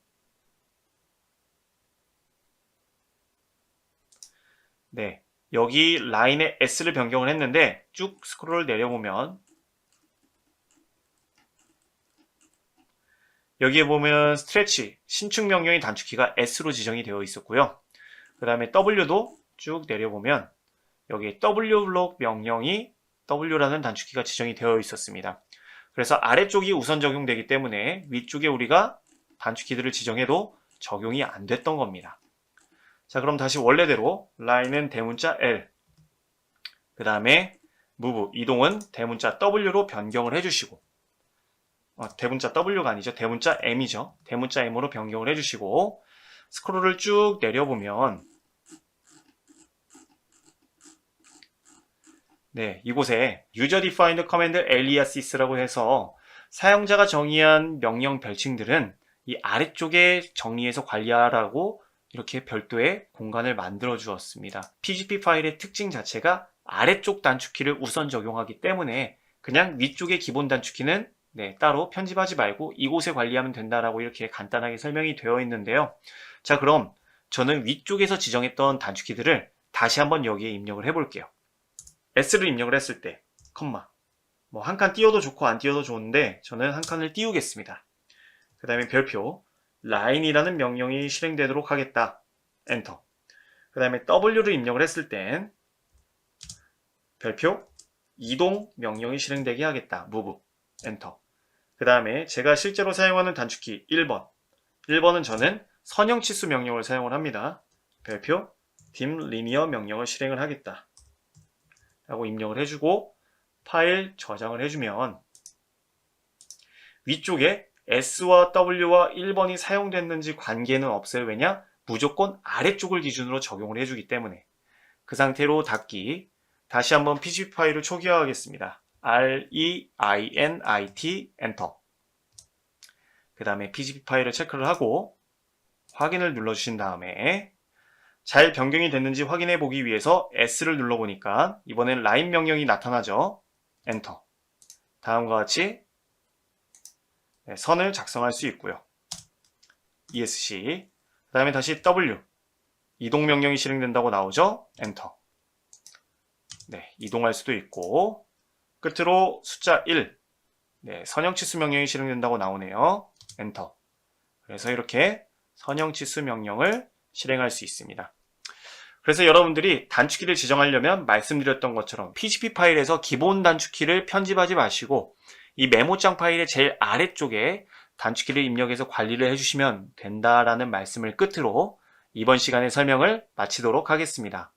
A: 여기 라인에 S를 변경을 했는데, 쭉 스크롤을 내려보면 여기에 보면 스트레치, 신축 명령의 단축키가 S로 지정이 되어 있었고요. 그 다음에 W도 쭉 내려보면 여기 W 블록 명령이 W라는 단축키가 지정이 되어 있었습니다. 그래서 아래쪽이 우선 적용되기 때문에 위쪽에 우리가 단축키들을 지정해도 적용이 안 됐던 겁니다. 자, 그럼 다시 원래대로 라인은 대문자 L, 그 다음에 move, 이동은 대문자 W로 변경을 해주시고, 대문자 W가 아니죠. 대문자 M이죠. 대문자 M으로 변경을 해주시고, 스크롤을 쭉 내려보면 이곳에 User Defined Command Aliases라고 해서 사용자가 정의한 명령 별칭들은 이 아래쪽에 정리해서 관리하라고 이렇게 별도의 공간을 만들어 주었습니다. PGP 파일의 특징 자체가 아래쪽 단축키를 우선 적용하기 때문에 그냥 위쪽의 기본 단축키는 따로 편집하지 말고 이곳에 관리하면 된다라고 이렇게 간단하게 설명이 되어 있는데요. 자, 그럼 저는 위쪽에서 지정했던 단축키들을 다시 한번 여기에 입력을 해볼게요. S를 입력을 했을 때, 컴마. 뭐 한 칸 띄워도 좋고 안 띄워도 좋은데 저는 한 칸을 띄우겠습니다. 그 다음에 별표, line이라는 명령이 실행되도록 하겠다. 엔터. 그 다음에 W를 입력을 했을 땐 별표, 이동 명령이 실행되게 하겠다. move. 엔터. 그 다음에 제가 실제로 사용하는 단축키 1번. 1번은 저는 선형치수 명령을 사용을 합니다. 별표, dim linear 명령을 실행을 하겠다. 라고 입력을 해주고 파일 저장을 해주면 위쪽에 S와 W와 1번이 사용됐는지 관계는 없어요. 왜냐? 무조건 아래쪽을 기준으로 적용을 해주기 때문에. 그 상태로 닫기. 다시 한번 PGP 파일을 초기화하겠습니다. REINIT 엔터. 그 다음에 PGP 파일을 체크를 하고 확인을 눌러주신 다음에 잘 변경이 됐는지 확인해 보기 위해서 S를 눌러보니까 이번엔 라인 명령이 나타나죠. 엔터. 다음과 같이 선을 작성할 수 있고요. ESC. 그 다음에 다시 W. 이동 명령이 실행된다고 나오죠. 엔터. 네, 이동할 수도 있고 끝으로 숫자 1. 네, 선형치수 명령이 실행된다고 나오네요. 엔터. 그래서 이렇게 선형치수 명령을 실행할 수 있습니다. 그래서 여러분들이 단축키를 지정하려면 말씀드렸던 것처럼 PGP 파일에서 기본 단축키를 편집하지 마시고 이 메모장 파일의 제일 아래쪽에 단축키를 입력해서 관리를 해주시면 된다라는 말씀을 끝으로 이번 시간의 설명을 마치도록 하겠습니다.